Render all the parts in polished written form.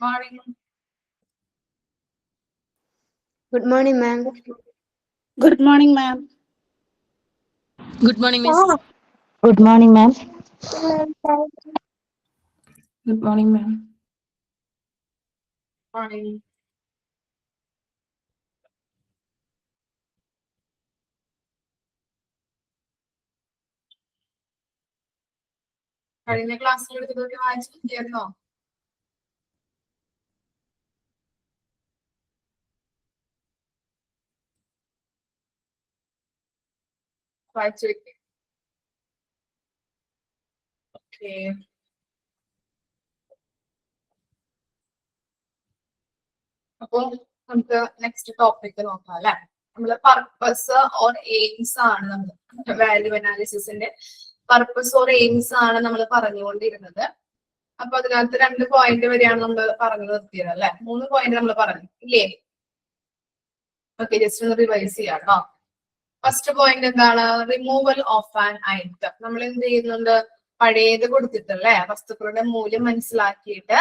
Morning. Good morning, ma'am. Good morning, ma'am. Good morning, miss. Good morning, ma'am. Good morning, ma'am. Morning. കഴിഞ്ഞ ക്ലാസ്സിൽ എടുത്തതൊക്കെ വായിച്ചു നോക്കിയായിരുന്നോ? വായിച്ചു വെക്കേ. Okay. അപ്പൊ നമുക്ക് നെക്സ്റ്റ് ടോപ്പിക് നോക്കാം അല്ലെ. നമ്മള് പർപ്പസ് ഓർ എയിംസ് ആണ് നമ്മൾ വാല്യൂ അനാലിസിസിന്റെ പർപ്പസ് ഓർ എയിംസ് ആണ് നമ്മൾ പറഞ്ഞുകൊണ്ടിരുന്നത്. അപ്പൊ അതിനകത്ത് 2 പോയിന്റ് വരെയാണ് നമ്മൾ പറഞ്ഞു നിർത്തിയത് അല്ലെ. 3 പോയിന്റ് നമ്മൾ പറഞ്ഞു ഇല്ലേ? ഓക്കെ, ജസ്റ്റ് ഒന്ന് റിവൈസ് ചെയ്യാം കേട്ടോ. ഫസ്റ്റ് പോയിന്റ് എന്താണ്? Removal of an item. നമ്മൾ എന്ത് ചെയ്യുന്നുണ്ട്? പഴയത് കൊടുത്തിട്ടല്ലേ വസ്തുക്കളുടെ മൂല്യം മനസ്സിലാക്കിയിട്ട്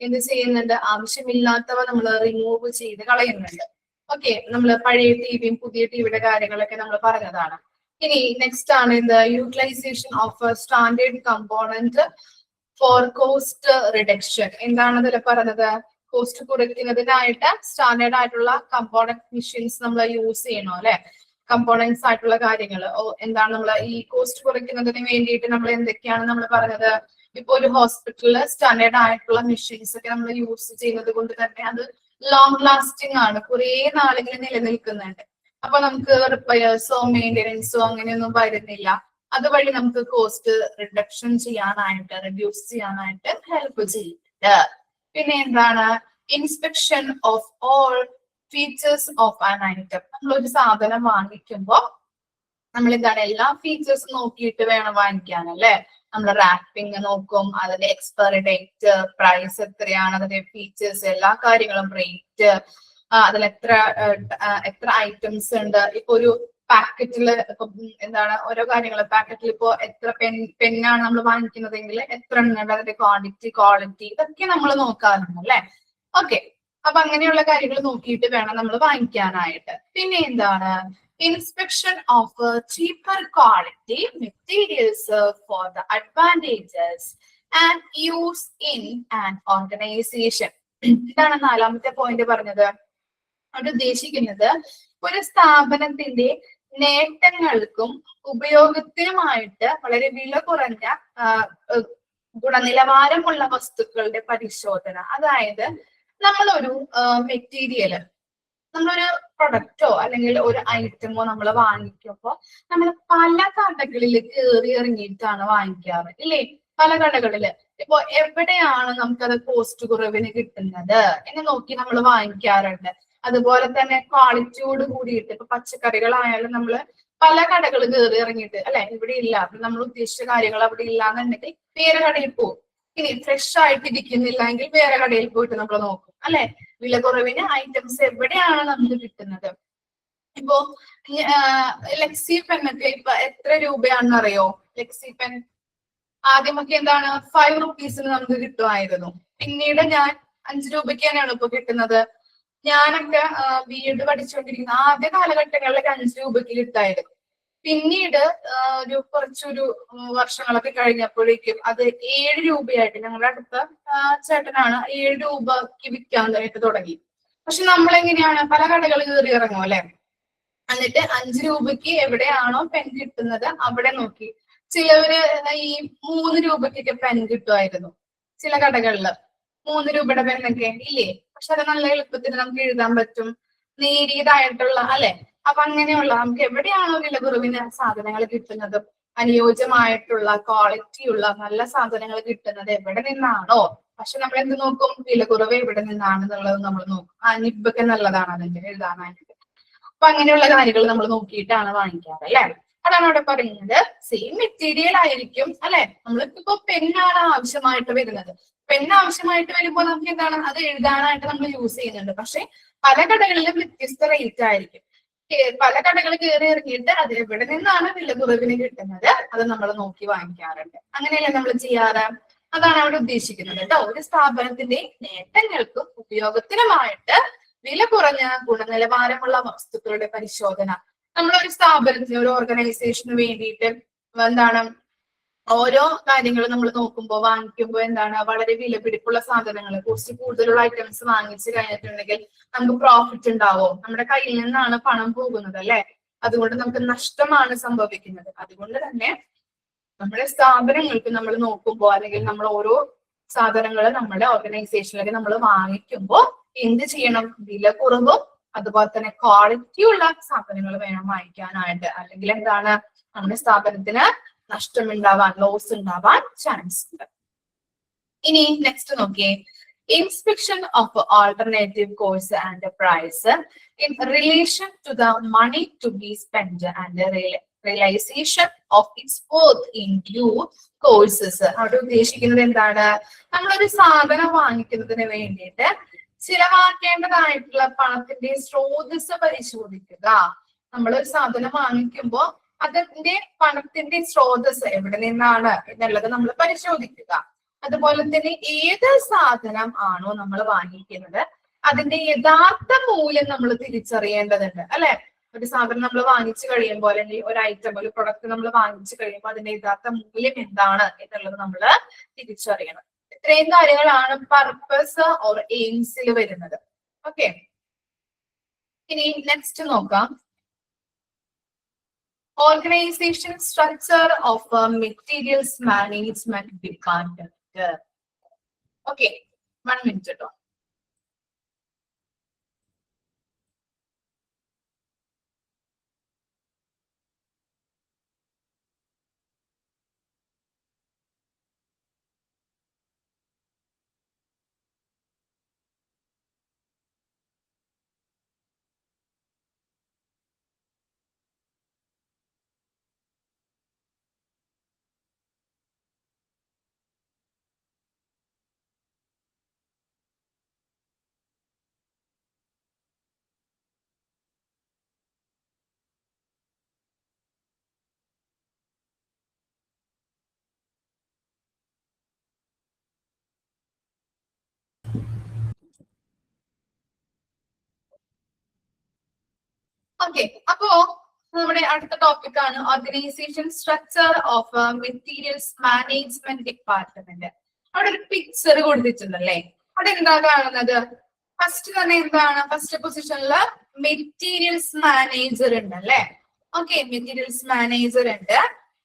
എന്ത് ചെയ്യുന്നുണ്ട്? ആവശ്യമില്ലാത്തവ നമ്മൾ റിമൂവ് ചെയ്ത് കളയുന്നുണ്ട്. ഓക്കെ, നമ്മൾ പഴയ ടിവിയും പുതിയ ടിവിയുടെ കാര്യങ്ങളൊക്കെ നമ്മൾ പറഞ്ഞതാണ്. ഇനി നെക്സ്റ്റ് ആണ് എന്ത്? Utilisation of standard component for cost reduction. എന്താണ് അതിൽ പറഞ്ഞത്? കോസ്റ്റ് കുറയ്ക്കുന്നതിനായിട്ട് സ്റ്റാൻഡേർഡ് ആയിട്ടുള്ള കമ്പോണന്റ് മെഷീൻസ് നമ്മൾ യൂസ് ചെയ്യണോ അല്ലെ. കമ്പോണൻസ് ആയിട്ടുള്ള കാര്യങ്ങൾ എന്താണ് നമ്മൾ ഈ കോസ്റ്റ് കുറയ്ക്കുന്നതിന് വേണ്ടിയിട്ട് നമ്മൾ എന്തൊക്കെയാണ് നമ്മൾ പറഞ്ഞത്? ഇപ്പൊ ഒരു ഹോസ്പിറ്റലിൽ സ്റ്റാൻഡേർഡ് ആയിട്ടുള്ള മെഷീൻസ് ഒക്കെ നമ്മൾ യൂസ് ചെയ്യുന്നത് കൊണ്ട് തന്നെ അത് ലോങ് ലാസ്റ്റിംഗ് ആണ്, കുറെ നാളുകൾ നിലനിൽക്കുന്നുണ്ട്. അപ്പൊ നമുക്ക് റിപ്പയർസോ മെയിൻ്റെനൻസോ അങ്ങനെയൊന്നും വരുന്നില്ല. അതുവഴി നമുക്ക് കോസ്റ്റ് റിഡക്ഷൻ ചെയ്യാനായിട്ട് റെഡ്യൂസ് ചെയ്യാനായിട്ട് ഹെൽപ്പ് ചെയ്യുന്നുണ്ട്. പിന്നെ എന്താണ്? Inspection of all features of an item. നമ്മളൊരു സാധനം വാങ്ങിക്കുമ്പോൾ നമ്മൾ എന്താണ് എല്ലാ ഫീച്ചേഴ്സും നോക്കിയിട്ട് വേണം വാങ്ങിക്കാൻ അല്ലെ. നമ്മൾ റാപ്പിംഗ് നോക്കും, അതിന്റെ എക്സ്പയറി ഡേറ്റ്, പ്രൈസ് എത്രയാണ്, അതിന്റെ ഫീച്ചേഴ്സ്, എല്ലാ കാര്യങ്ങളും, റേറ്റ്, അതിൽ എത്ര ഐറ്റംസ് ഉണ്ട്. ഇപ്പൊ ഒരു പാക്കറ്റില് ഇപ്പൊ എന്താണ് ഓരോ കാര്യങ്ങൾ പാക്കറ്റിൽ ഇപ്പോ എത്ര പെന്നാണ് നമ്മൾ വാങ്ങിക്കുന്നതെങ്കിൽ എത്ര എണ്ണുണ്ട്, അതിന്റെ ക്വാണ്ടിറ്റി, ക്വാളിറ്റി, ഇതൊക്കെ നമ്മൾ നോക്കാറുണ്ട് അല്ലെ. ഓക്കെ, അപ്പൊ അങ്ങനെയുള്ള കാര്യങ്ങൾ നോക്കിയിട്ട് വേണം നമ്മൾ വാങ്ങിക്കാനായിട്ട്. പിന്നെ എന്താണ്? Inspection of cheaper quality materials for the advantages and use in an organization. ഇതാണ് 4ാമത്തെ പോയിന്റ് പറഞ്ഞത്. അത് ഉദ്ദേശിക്കുന്നത് ഒരു സ്ഥാപനത്തിന്റെ നേട്ടങ്ങൾക്കും ഉപയോഗത്തിനുമായിട്ട് വളരെ വില കുറഞ്ഞ ഗുണനിലവാരമുള്ള വസ്തുക്കളുടെ പരിശോധന. അതായത് നമ്മളൊരു മെറ്റീരിയല്, നമ്മളൊരു പ്രൊഡക്റ്റോ അല്ലെങ്കിൽ ഒരു ഐറ്റമോ നമ്മൾ വാങ്ങിക്കുമ്പോൾ നമ്മൾ പല കടകളിൽ കയറി ഇറങ്ങിയിട്ടാണ് വാങ്ങിക്കാറ് ഇല്ലേ. പല കടകളില് ഇപ്പൊ എവിടെയാണ് നമുക്കത് കോസ്റ്റ് കുറവിന് കിട്ടുന്നത് എന്ന് നോക്കി നമ്മൾ വാങ്ങിക്കാറുണ്ട്. അതുപോലെ തന്നെ ക്വാളിറ്റിയോട് കൂടിയിട്ട് ഇപ്പൊ പച്ചക്കറികളായാലും നമ്മൾ പല കടകൾ കയറി ഇറങ്ങിയിട്ട് അല്ലെ, ഇവിടെ ഇല്ല, നമ്മൾ ഉദ്ദേശിച്ച കാര്യങ്ങൾ അവിടെ ഇല്ലാന്നുണ്ടെങ്കിൽ വേറെ കടയിൽ പോകും. ഇനി ഫ്രഷ് ആയിട്ട് ഇരിക്കുന്നില്ലെങ്കിൽ വേറെ കടയിൽ പോയിട്ട് നമ്മൾ നോക്കും അല്ലെ. വില കുറവിന് ഐറ്റംസ് എവിടെയാണ് നമുക്ക് കിട്ടുന്നത്? ഇപ്പോ ലെക്സി പെന്നൊക്കെ ഇപ്പൊ എത്ര രൂപയാണെന്ന് അറിയോ? ലെക്സി പെൻ ആദ്യമൊക്കെ എന്താണ് 5 റുപ്പീസിന് നമുക്ക് കിട്ടുമായിരുന്നു. പിന്നീട് ഞാൻ 5 രൂപയ്ക്ക് തന്നെയാണ് ഇപ്പൊ കിട്ടുന്നത്. ഞാനൊക്കെ B.Ed പഠിച്ചുകൊണ്ടിരിക്കുന്ന ആദ്യ കാലഘട്ടങ്ങളിലൊക്കെ 5 രൂപയ്ക്ക് കിട്ടായിരുന്നു. പിന്നീട് കുറച്ചൊരു വർഷങ്ങളൊക്കെ കഴിഞ്ഞപ്പോഴേക്കും അത് 7 രൂപയായിട്ട്, ഞങ്ങളുടെ അടുത്ത ചേട്ടനാണ് 7 രൂപക്ക് വിൽക്കാനായിട്ട് തുടങ്ങി. പക്ഷെ നമ്മളെങ്ങനെയാണ് പല കടകൾ കയറി ഇറങ്ങും അല്ലെ. എന്നിട്ട് 5 രൂപയ്ക്ക് എവിടെയാണോ പെൻ കിട്ടുന്നത് അവിടെ നോക്കി. ചിലവര് ഈ 3 രൂപയ്ക്കൊക്കെ പെൻ കിട്ടുമായിരുന്നു ചില കടകളില്. 3 രൂപയുടെ പെന്നൊക്കെ ഇല്ലേ. പക്ഷെ അത് നല്ല എളുപ്പത്തിന് നമുക്ക് എഴുതാൻ പറ്റും, നേരിയതായിട്ടുള്ള അല്ലെ. അപ്പൊ അങ്ങനെയുള്ള നമുക്ക് എവിടെയാണോ വില കുറവിന് സാധനങ്ങൾ കിട്ടുന്നത്, അനുയോജ്യമായിട്ടുള്ള ക്വാളിറ്റിയുള്ള നല്ല സാധനങ്ങൾ കിട്ടുന്നത് എവിടെ നിന്നാണോ, പക്ഷെ നമ്മൾ എന്ത് നോക്കും? വില കുറവ് എവിടെ നിന്നാണെന്നുള്ളത് നമ്മൾ നോക്കും. നിബൊക്കെ നല്ലതാണ് അതിന്റെ എഴുതാനായിട്ട്. അപ്പൊ അങ്ങനെയുള്ള കാര്യങ്ങൾ നമ്മൾ നോക്കിയിട്ടാണ് വാങ്ങിക്കാറ് അല്ലെ. അതാണ് അവിടെ പറയുന്നത്. സെയിം മെറ്റീരിയൽ ആയിരിക്കും അല്ലെ. നമ്മൾക്കിപ്പോ പെന്നാണ് ആവശ്യമായിട്ട് വരുന്നത്. പെൻ ആവശ്യമായിട്ട് വരുമ്പോൾ നമുക്ക് എന്താണ് അത് എഴുതാനായിട്ട് നമ്മൾ യൂസ് ചെയ്യുന്നുണ്ട്. പക്ഷെ പല കടകളിലും വ്യത്യസ്ത റേറ്റ് ആയിരിക്കും. പല കടകൾ കയറി ഇറങ്ങിയിട്ട് അത് എവിടെ നിന്നാണ് വില കുറവിന് കിട്ടുന്നത് അത് നമ്മൾ നോക്കി വാങ്ങിക്കാറുണ്ട്. അങ്ങനെയല്ലേ നമ്മൾ ചെയ്യാറ്? അതാണ് അവിടെ ഉദ്ദേശിക്കുന്നത് കേട്ടോ. ഒരു സ്ഥാപനത്തിന്റെ നേട്ടങ്ങൾക്കും ഉപയോഗത്തിനുമായിട്ട് വില കുറഞ്ഞ ഗുണനിലവാരമുള്ള വസ്തുക്കളുടെ പരിശോധന. നമ്മളൊരു സ്ഥാപനത്തിന്, ഒരു ഓർഗനൈസേഷന് വേണ്ടിയിട്ട് എന്താണ് ഓരോ കാര്യങ്ങളും നമ്മൾ നോക്കുമ്പോൾ, വാങ്ങിക്കുമ്പോൾ എന്താണ് വളരെ വിലപിടിപ്പുള്ള സാധനങ്ങൾ, കുറച്ച് കൂടുതലുള്ള ഐറ്റംസ് വാങ്ങിച്ചു കഴിഞ്ഞിട്ടുണ്ടെങ്കിൽ നമുക്ക് പ്രോഫിറ്റ് ഉണ്ടാവോ? നമ്മുടെ കയ്യിൽ നിന്നാണ് പണം പോകുന്നത് അല്ലെ. അതുകൊണ്ട് നമുക്ക് നഷ്ടമാണ് സംഭവിക്കുന്നത്. അതുകൊണ്ട് തന്നെ നമ്മുടെ സ്ഥാപനങ്ങൾക്ക് നമ്മൾ നോക്കുമ്പോൾ, അല്ലെങ്കിൽ നമ്മൾ ഓരോ സാധനങ്ങൾ നമ്മുടെ ഓർഗനൈസേഷനിലേക്ക് നമ്മൾ വാങ്ങിക്കുമ്പോൾ എന്ത് ചെയ്യണം? വില കുറവും അതുപോലെ തന്നെ ക്വാളിറ്റി ഉള്ള സാധനങ്ങൾ വേണം വാങ്ങിക്കാനായിട്ട്. അല്ലെങ്കിൽ എന്താണ്, നമ്മുടെ സ്ഥാപനത്തിന് നഷ്ടമുണ്ടാവാൻ, ലോസ് ഉണ്ടാവാൻ ചാൻസ് ഉണ്ട്. ഇനി നെക്സ്റ്റ് നോക്കിയേ, inspection of alternative course and price in relation to the money to be spend and realisation of its worth in due courses. അവിടെ ഉദ്ദേശിക്കുന്നത് എന്താണ്? നമ്മളൊരു സാധനം വാങ്ങിക്കുന്നതിന് വേണ്ടിയിട്ട് ചിലവാക്കേണ്ടതായിട്ടുള്ള പണത്തിന്റെ സ്രോതസ് പരിശോധിക്കുക. നമ്മളൊരു സാധനം വാങ്ങിക്കുമ്പോൾ അതിന്റെ പണത്തിന്റെ സ്രോതസ് എവിടെ നിന്നാണ് എന്നുള്ളത് നമ്മൾ പരിശോധിക്കുക. അതുപോലെ തന്നെ ഏത് സാധനം ആണോ നമ്മൾ വാങ്ങിക്കുന്നത് അതിന്റെ യഥാർത്ഥ മൂല്യം നമ്മൾ തിരിച്ചറിയേണ്ടതുണ്ട് അല്ലെ. ഒരു സാധനം നമ്മൾ വാങ്ങിച്ചു കഴിയുമ്പോൾ, അല്ലെങ്കിൽ ഒരു ഐറ്റം, ഒരു പ്രൊഡക്റ്റ് നമ്മൾ വാങ്ങിച്ചു കഴിയുമ്പോൾ അതിന്റെ യഥാർത്ഥ മൂല്യം എന്താണ് എന്നുള്ളത് നമ്മൾ തിരിച്ചറിയണം. ഇത്രയും കാര്യങ്ങളാണ് പർപ്പസ് ഓർ എയിംസിൽ വരുന്നത്. ഓക്കെ, ഇനി നെക്സ്റ്റ് നോക്കാം. Organization structure of a materials management department. Okay, 1 minute കേട്ടോ. ഓക്കെ, അപ്പോ നമ്മുടെ അടുത്ത ടോപ്പിക് ആണ് organisation structure of materials management department. അവിടെ ഒരു പിക്ചർ കൊടുത്തിട്ടുണ്ടല്ലേ. അവിടെ എന്താ കാണുന്നത്? ഫസ്റ്റ് തന്നെ എന്താണ്? ഫസ്റ്റ് പൊസിഷനിൽ മെറ്റീരിയൽസ് മാനേജർ ഉണ്ട് അല്ലെ. ഓക്കെ, മെറ്റീരിയൽസ് മാനേജർ ഉണ്ട്.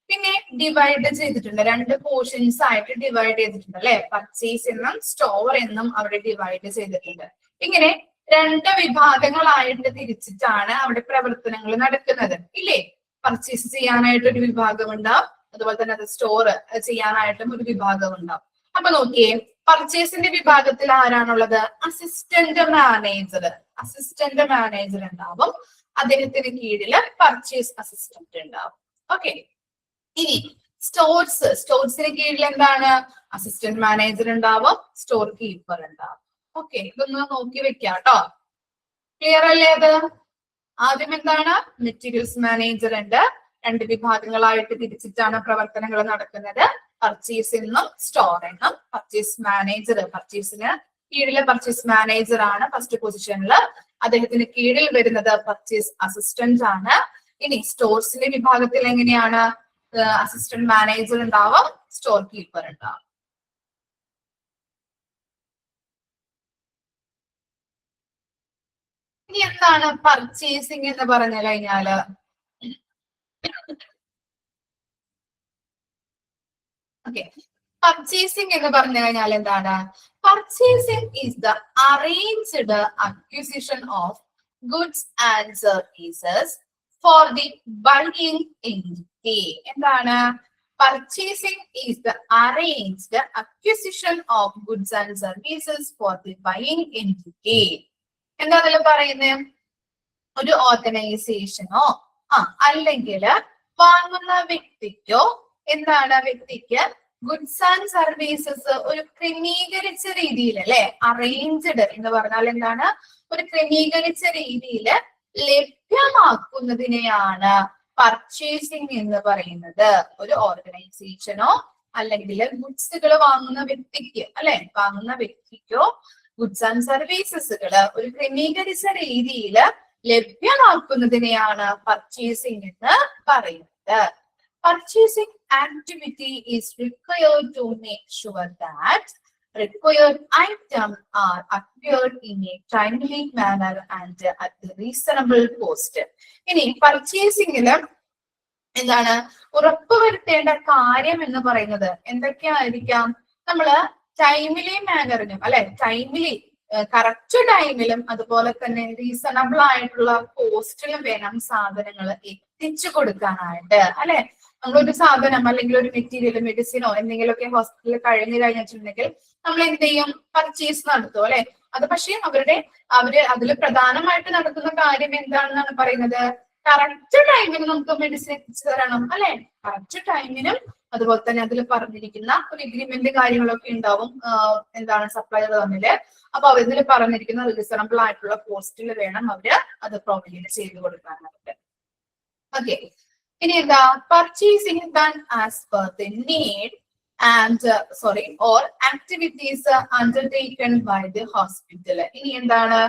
പിന്നെ ഡിവൈഡ് ചെയ്തിട്ടുണ്ട്, 2 പോർഷൻസ് ആയിട്ട് ഡിവൈഡ് ചെയ്തിട്ടുണ്ട് അല്ലെ. പർച്ചേസ് എന്നും സ്റ്റോർ എന്നും അവിടെ ഡിവൈഡ് ചെയ്തിട്ടുണ്ട്. ഇങ്ങനെ 2 വിഭാഗങ്ങളായിട്ട് തിരിച്ചിട്ടാണ് അവിടെ പ്രവർത്തനങ്ങൾ നടക്കുന്നത് ഇല്ലേ. പർച്ചേസ് ചെയ്യാനായിട്ട് ഒരു വിഭാഗം ഉണ്ടാവും, അതുപോലെ തന്നെ അത് സ്റ്റോർ ചെയ്യാനായിട്ടും ഒരു വിഭാഗം ഉണ്ടാവും. അപ്പൊ നോക്കിയേ, പർച്ചേസിന്റെ വിഭാഗത്തിൽ ആരാണുള്ളത്? Assistant manager. അസിസ്റ്റന്റ് മാനേജർ ഉണ്ടാവും, അദ്ദേഹത്തിന് കീഴില് പർച്ചേസ് അസിസ്റ്റന്റ് ഉണ്ടാവും. ഓക്കെ, ഇനി സ്റ്റോർസിന് കീഴിൽ എന്താണ്? അസിസ്റ്റന്റ് മാനേജർ ഉണ്ടാവും, സ്റ്റോർ കീപ്പർ ഉണ്ടാവും. ഓക്കെ, ഇതൊന്ന് നോക്കി വെക്കാം കേട്ടോ. ക്ലിയർ അല്ലേ? അത് ആദ്യം എന്താണ്? മെറ്റീരിയൽസ് മാനേജർ ഉണ്ട്, 2 വിഭാഗങ്ങളായിട്ട് തിരിച്ചിട്ടാണ് പ്രവർത്തനങ്ങൾ നടക്കുന്നത്. പർച്ചേസ് എന്നും സ്റ്റോർ എന്നും. പർച്ചേസ് മാനേജർ, പർച്ചേസിന് കീഴിലെ പർച്ചേസ് മാനേജർ ആണ് ഫസ്റ്റ് പൊസിഷനിൽ. അദ്ദേഹത്തിന് കീഴിൽ വരുന്നത് പർച്ചേസ് അസിസ്റ്റന്റ് ആണ്. ഇനി സ്റ്റോർസിന്റെ വിഭാഗത്തിൽ എങ്ങനെയാണ്? അസിസ്റ്റന്റ് മാനേജർ ഉണ്ടാവും, സ്റ്റോർ കീപ്പർ ഉണ്ടാവും. ഇനി എന്താണ് പർച്ചേസിങ് എന്ന് പറഞ്ഞു കഴിഞ്ഞാല്? ഓക്കെ, പർച്ചേസിങ് എന്ന് പറഞ്ഞു കഴിഞ്ഞാൽ എന്താണ്? Purchasing is the arranged acquisition of goods and services for the buying entity. എന്താണ്? Purchasing is the arranged acquisition of goods and services for the buying entity. എന്താ അതിൽ പറയുന്നത്? ഒരു ഓർഗനൈസേഷനോ അല്ലെങ്കിൽ വാങ്ങുന്ന വ്യക്തിക്കോ എന്താണ്? വ്യക്തിക്ക് ഗുഡ്സ് ആൻഡ് സർവീസസ് ഒരു ക്രമീകരിച്ച രീതിയിൽ അല്ലെ, അറേഞ്ച്ഡ് എന്ന് പറഞ്ഞാൽ എന്താണ്? ഒരു ക്രമീകരിച്ച രീതിയിൽ ലഭ്യമാക്കുന്നതിനെയാണ് പർച്ചേസിങ് എന്ന് പറയുന്നത്. ഒരു ഓർഗനൈസേഷനോ അല്ലെങ്കിൽ ഗുഡ്സുകൾ വാങ്ങുന്ന വ്യക്തിക്ക് അല്ലെ, വാങ്ങുന്ന വ്യക്തിക്കോ ഗുഡ്സ് ആൻഡ് സർവീസസുകൾ ഒരു ക്രമീകരിച്ച രീതിയിൽ ലഭ്യമാക്കുന്നതിനെയാണ് പർച്ചേസിംഗ് എന്ന് പറയുന്നത്. Purchasing activity is required to make sure that required items are acquired in a timely manner and at the reasonable cost. ഇനി പർച്ചേസിംഗില് എന്താണ് ഉറപ്പുവരുത്തേണ്ട കാര്യം എന്ന് പറയുന്നത് എന്തൊക്കെയായിരിക്കാം? നമ്മള് ടൈമിലി മാനറിനും അല്ലെ, ടൈമിലി കറക്റ്റ് ടൈമിലും അതുപോലെ തന്നെ റീസണബിൾ ആയിട്ടുള്ള കോസ്റ്റിലും വേണം സാധനങ്ങൾ എത്തിച്ചു കൊടുക്കാനായിട്ട് അല്ലെ. നമ്മളൊരു സാധനം അല്ലെങ്കിൽ ഒരു മെറ്റീരിയൽ, മെഡിസിനോ എന്തെങ്കിലുമൊക്കെ ഹോസ്പിറ്റലിൽ കഴിഞ്ഞു കഴിഞ്ഞിട്ടുണ്ടെങ്കിൽ നമ്മൾ എന്ത് ചെയ്യും? പർച്ചേസ് നടത്തും അല്ലെ. അത് പക്ഷേ അവര് അതിൽ പ്രധാനമായിട്ട് നടത്തുന്ന കാര്യം എന്താണെന്നാണ് പറയുന്നത്? കറക്റ്റ് ടൈമിന് നമുക്ക് മെഡിസിൻ എത്തിച്ചു തരണം അല്ലെ. കറക്റ്റ് ടൈമിനും അതുപോലെ തന്നെ അതിൽ പറഞ്ഞിരിക്കുന്ന ഒരു എഗ്രിമെന്റ് കാര്യങ്ങളൊക്കെ ഉണ്ടാവും, എന്താണ് സപ്ലയർ തമ്മില്. അപ്പൊ ഇതിൽ പറഞ്ഞിരിക്കുന്ന റീസണബിൾ ആയിട്ടുള്ള കോസ്റ്റിൽ വേണം അവര് അത് പ്രൊവൈഡ് ചെയ്ത് കൊടുക്കാനായിട്ട്. ഓക്കെ, ഇനി എന്താ? Purchasing done as per the need and or activities undertaken by the hospital. ഇനി എന്താണ്?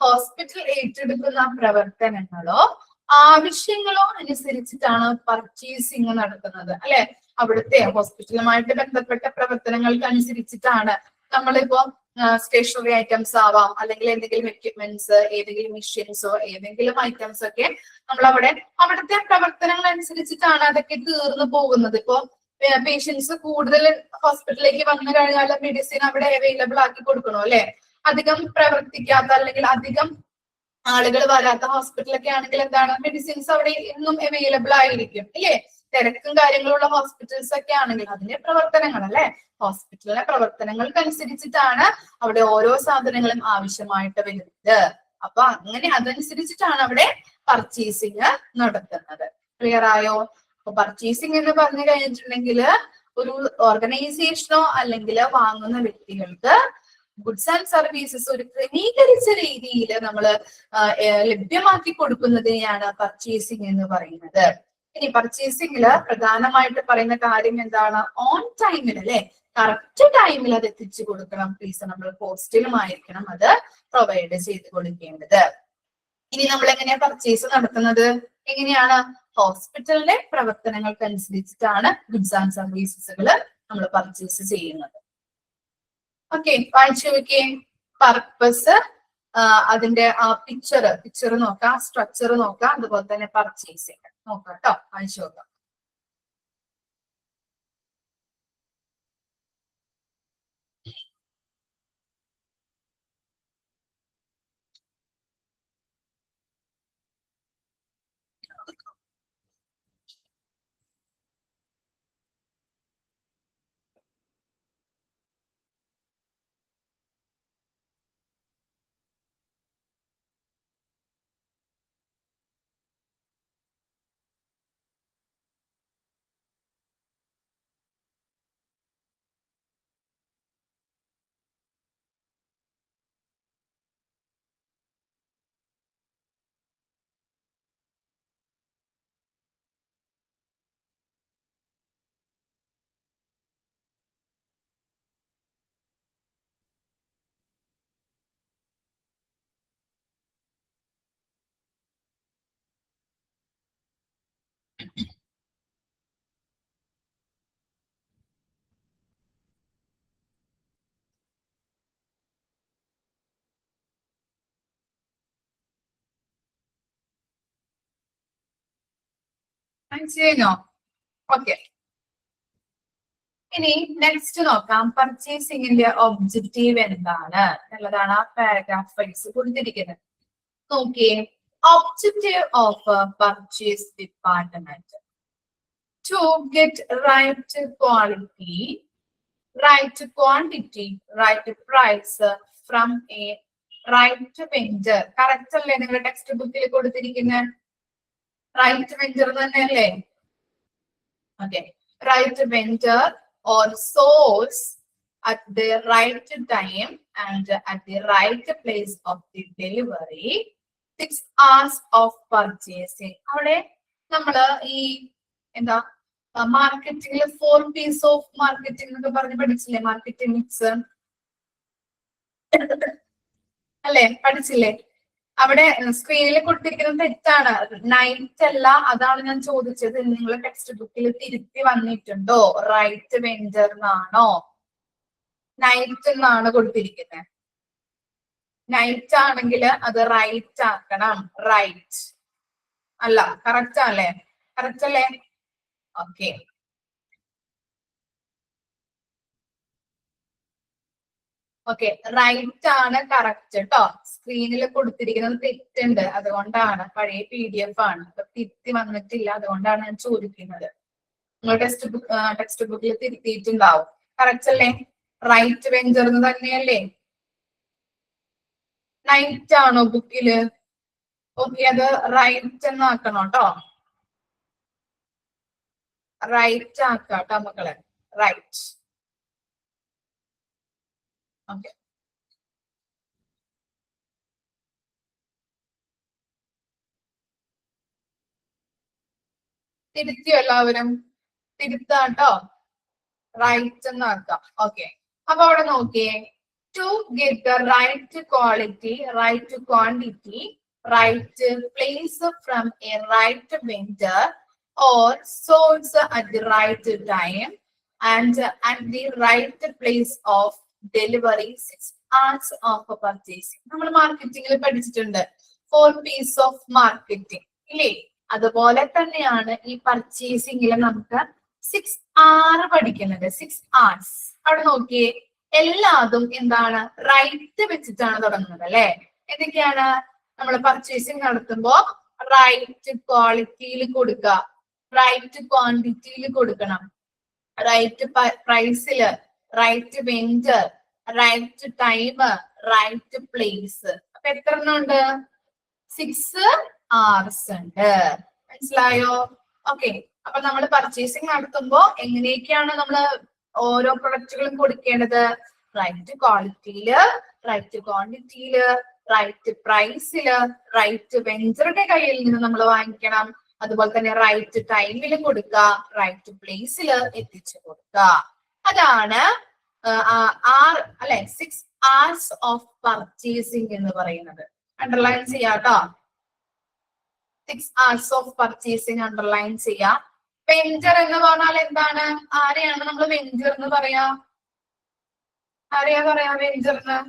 ഹോസ്പിറ്റൽ ഏറ്റെടുക്കുന്ന പ്രവർത്തനങ്ങളോ ആവശ്യങ്ങളോ അനുസരിച്ചിട്ടാണ് പർച്ചേസിംഗ് നടത്തുന്നത് അല്ലെ. അവിടുത്തെ ഹോസ്പിറ്റലുമായിട്ട് ബന്ധപ്പെട്ട പ്രവർത്തനങ്ങൾക്ക് അനുസരിച്ചിട്ടാണ്. നമ്മളിപ്പോ സ്റ്റേഷനറി ഐറ്റംസ് ആവാം, അല്ലെങ്കിൽ എന്തെങ്കിലും എക്യുപ്മെന്റ്സ്, ഏതെങ്കിലും മെഷീൻസോ ഏതെങ്കിലും ഐറ്റംസ് ഒക്കെ നമ്മൾ അവിടുത്തെ പ്രവർത്തനങ്ങൾ അനുസരിച്ചിട്ടാണ് അതൊക്കെ തീർന്നു പോകുന്നത്. ഇപ്പോ പേഷ്യൻസ് കൂടുതൽ ഹോസ്പിറ്റലിലേക്ക് വന്നു കഴിഞ്ഞാൽ മെഡിസിൻ അവിടെ അവൈലബിൾ ആക്കി കൊടുക്കണോ അല്ലെ. അധികം പ്രവർത്തിക്കാത്ത അല്ലെങ്കിൽ അധികം ആളുകൾ വരാത്ത ഹോസ്പിറ്റലൊക്കെ ആണെങ്കിൽ എന്താണ്? മെഡിസിൻസ് അവിടെ എന്നും അവൈലബിൾ ആയിരിക്കും അല്ലേ. തിരക്കും കാര്യങ്ങളുള്ള ഹോസ്പിറ്റൽസ് ഒക്കെ ആണെങ്കിൽ അതിന്റെ പ്രവർത്തനങ്ങൾ അല്ലെ, ഹോസ്പിറ്റലിലെ പ്രവർത്തനങ്ങൾക്കനുസരിച്ചിട്ടാണ് അവിടെ ഓരോ സാധനങ്ങളും ആവശ്യമായിട്ട് വരുന്നത്. അപ്പൊ അങ്ങനെ അതനുസരിച്ചിട്ടാണ് അവിടെ പർച്ചേസിങ് നടത്തുന്നത്. ക്ലിയർ ആയോ? അപ്പൊ പർച്ചേസിങ് എന്ന് പറഞ്ഞു കഴിഞ്ഞിട്ടുണ്ടെങ്കിൽ ഒരു ഓർഗനൈസേഷനോ അല്ലെങ്കിൽ വാങ്ങുന്ന വ്യക്തികൾക്ക് ഗുഡ്സ് ആൻഡ് സർവീസസ് ഒരു ക്രമീകരിച്ച രീതിയിൽ നമ്മൾ ലഭ്യമാക്കി കൊടുക്കുന്നതിനെയാണ് പർച്ചേസിങ് എന്ന് പറയുന്നത്. ഇനി പർച്ചേസിംഗില് പ്രധാനമായിട്ട് പറയുന്ന കാര്യം എന്താണ്? ഓൺ ടൈമിൽ അല്ലെ, കറക്റ്റ് ടൈമിൽ അത് എത്തിച്ചു കൊടുക്കണം, റീസണബിൾ കോസ്റ്റിലുമായിരിക്കണം അത് പ്രൊവൈഡ് ചെയ്ത് കൊടുക്കേണ്ടത്. ഇനി നമ്മൾ എങ്ങനെയാ പർച്ചേസ് നടത്തുന്നത്? എങ്ങനെയാണ്? ഹോസ്പിറ്റലിന്റെ പ്രവർത്തനങ്ങൾക്കനുസരിച്ചിട്ടാണ് ഗുഡ്സ് ആൻഡ് സർവീസസുകൾ നമ്മൾ പർച്ചേസ് ചെയ്യുന്നത്. ഓക്കെ, വായിച്ചു നോക്കിയേ. പർപ്പസ്, അതിന്റെ ആ പിക്ചർ നോക്കാം, സ്ട്രക്ചർ നോക്കാം, അതുപോലെ തന്നെ പർച്ചേസിങ് നോക്കാം കേട്ടോ. വായിച്ചു നോക്കാം. മനസ്സിലായോ? ഓക്കെ, ഇനി നെക്സ്റ്റ് നോക്കാം. പർച്ചേസിംഗിന്റെ ഒബ്ജക്റ്റീവ് എന്താണ് എന്നുള്ളതാണ് ആ പാരഗ്രാഫ് വൈസ് കൊടുത്തിരിക്കുന്നത്. നോക്കിയേ. Objective of purchase department to get right quality, right quantity, right price from a right venture. Correct അല്ലേ നിങ്ങളുടെ ടെക്സ്റ്റ് ബുക്കിൽ കൊടുത്തിരിക്കുന്ന റൈറ്റ് വെഞ്ചർ തന്നെയല്ലേ? Okay, right venture or source at the right time and at the right place of the delivery, 6 hours of purchasing. അവിടെ നമ്മള് ഈ എന്താ മാർക്കറ്റിംഗിൽ 4 P's of marketing എന്നൊക്കെ പറഞ്ഞ് പഠിച്ചില്ലേ? മാർക്കറ്റിംഗ് മിക്സ് അല്ലെ, പഠിച്ചില്ലേ? അവിടെ സ്ക്രീനിൽ കൊടുത്തിരിക്കുന്നത് തെറ്റാണ്, നൈറ്റ് അല്ല. അതാണ് ഞാൻ ചോദിച്ചത്. നിങ്ങൾ ടെക്സ്റ്റ് ബുക്കിൽ തിരുത്തി വന്നിട്ടുണ്ടോ? റൈറ്റ് വെഞ്ചർ എന്നാണോ? നൈറ്റ് എന്നാണ് കൊടുത്തിരിക്കുന്നത്. നൈറ്റ് ആണെങ്കിൽ അത് റൈറ്റ് ആക്കണം. റൈറ്റ് അല്ല, കറക്റ്റ് അല്ലേ? കറക്റ്റ് അല്ലേ? ഓക്കെ. ഓക്കെ, റൈറ്റ് ആണ് കറക്റ്റ് കേട്ടോ. സ്ക്രീനിൽ കൊടുത്തിരിക്കുന്നത് തെറ്റുണ്ട്, അതുകൊണ്ടാണ്. പഴയ PDF ആണ്, തിരുത്തി വന്നിട്ടില്ല, അതുകൊണ്ടാണ് ഞാൻ ചോദിക്കുന്നത്. നിങ്ങൾ ടെക്സ്റ്റ് ബുക്കിൽ തിരുത്തിയിട്ടുണ്ടാവും. കറക്റ്റ് അല്ലേ? റൈറ്റ് വെഞ്ചർ എന്ന് തന്നെയല്ലേ? നൈറ്റ് ആണോ ബുക്കില്? ഓക്കെ, അത് റൈറ്റ് എന്നാക്കണം കേട്ടോ. റൈറ്റ് ആക്കാട്ടോ മക്കളെ, റൈറ്റ്. ഓക്കെ, തിരുത്തിയോ എല്ലാവരും? തിരുത്താട്ടോ, റൈറ്റ് എന്നാക്കാം. ഓക്കെ, അപ്പൊ അവിടെ നോക്കിയേ. To get the right quality, right quantity, right place from a right vendor or source at the right time and at the right place of delivery, 6 hours of purchasing. നമ്മൾ മാർക്കറ്റിംഗിൽ പഠിച്ചിട്ടുണ്ട് 4 P's of marketing ഇല്ലേ? അതുപോലെ തന്നെയാണ് ഈ പർച്ചേസിംഗിൽ നമുക്ക് 6 hour പഠിക്കുന്നത്. 6 hours. അവിടെ നോക്കിയേ, എല്ലാതും എന്താണ്? റൈറ്റ് വെച്ചിട്ടാണ് തുടങ്ങുന്നത് അല്ലെ? എന്തൊക്കെയാണ്? നമ്മൾ പർച്ചേസിംഗ് നടത്തുമ്പോ റൈറ്റ് ക്വാളിറ്റിയിൽ കൊടുക്കുക, റൈറ്റ് ക്വാണ്ടിറ്റിയിൽ കൊടുക്കണം, റൈറ്റ് പ്രൈസില്, right vendor, right time, right place. അപ്പൊ എത്ര എണ്ണം ഉണ്ട്? 6 hours ഉണ്ട്. മനസ്സിലായോ? ഓക്കെ, അപ്പൊ നമ്മൾ പർച്ചേസിംഗ് നടത്തുമ്പോ എങ്ങനെയൊക്കെയാണ് നമ്മൾ ഓരോ പ്രൊഡക്റ്റുകളും കൊടുക്കേണ്ടത്? റൈറ്റ് ക്വാളിറ്റിയില്, റൈറ്റ് ക്വാണ്ടിറ്റിയില്, റൈറ്റ് പ്രൈസില്, റൈറ്റ് വെൻഡറുടെ കയ്യിൽ നിന്ന് നമ്മൾ വാങ്ങിക്കണം. അതുപോലെ തന്നെ റൈറ്റ് ടൈമിൽ കൊടുക്കുക, റൈറ്റ് പ്ലേസിൽ എത്തിച്ചു കൊടുക്കുക. അതാണ് അല്ലെ 6 hours ഓഫ് പർച്ചേസിംഗ് എന്ന് പറയുന്നത്. അണ്ടർലൈൻ ചെയ്യാട്ടോ. 6 hours ഓഫ് പർച്ചേസിംഗ് അണ്ടർലൈൻ ചെയ്യാം. വെഞ്ചർ എന്ന് പറഞ്ഞാൽ എന്താണ്? ആരെയാണ് നമ്മൾ വെഞ്ചർ എന്ന് പറയാ? ആരെയാ പറയാ വെഞ്ചറിന്?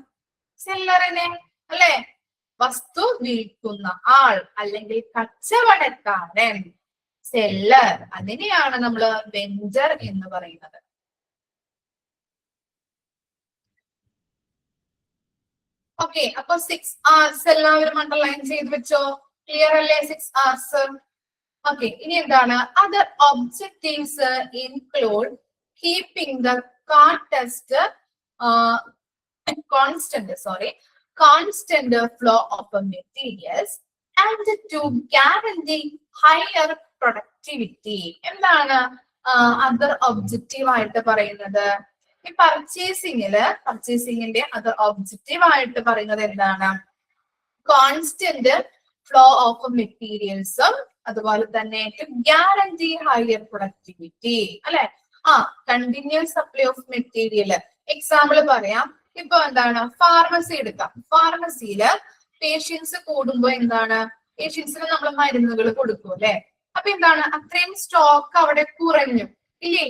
സെല്ലറിനെ അല്ലെ? വസ്തു വിൽക്കുന്ന ആൾ അല്ലെങ്കിൽ കച്ചവടക്കാരൻ, സെല്ലർ, അതിനെയാണ് നമ്മൾ വെഞ്ചർ എന്ന് പറയുന്നത്. ഓക്കെ, അപ്പൊ 6 hours എല്ലാവരും അണ്ടർലൈൻ ചെയ്ത് വെച്ചോ? ക്ലിയർ അല്ലേ? 6 hours. ഓക്കെ, ഇനി എന്താണ്? Other objectives include keeping the constant flow of materials and to guarantee higher productivity. എന്താണ് അതർ ഒബ്ജക്റ്റീവ് ആയിട്ട് പറയുന്നത്? ഈ പർച്ചേസിംഗിന്റെ അതർ ഒബ്ജക്റ്റീവ് ആയിട്ട് പറയുന്നത് എന്താണ്? കോൺസ്റ്റന്റ് ഫ്ലോ ഓഫ് മെറ്റീരിയൽസും അതുപോലെ തന്നെ ടു ഗ്യാരണ്ടി ഹയർ പ്രൊഡക്ടിവിറ്റി അല്ലെ? Continuous supply of material. Example പറയാം. ഇപ്പൊ എന്താണ്? ഫാർമസി എടുക്കാം. ഫാർമസിയില് പേഷ്യൻസ് കൂടുമ്പോ എന്താണ്? പേഷ്യൻസിന് നമ്മൾ മരുന്നുകൾ കൊടുക്കും അല്ലെ? അപ്പൊ എന്താണ്? അത്രയും സ്റ്റോക്ക് അവിടെ കുറഞ്ഞു ഇല്ലേ?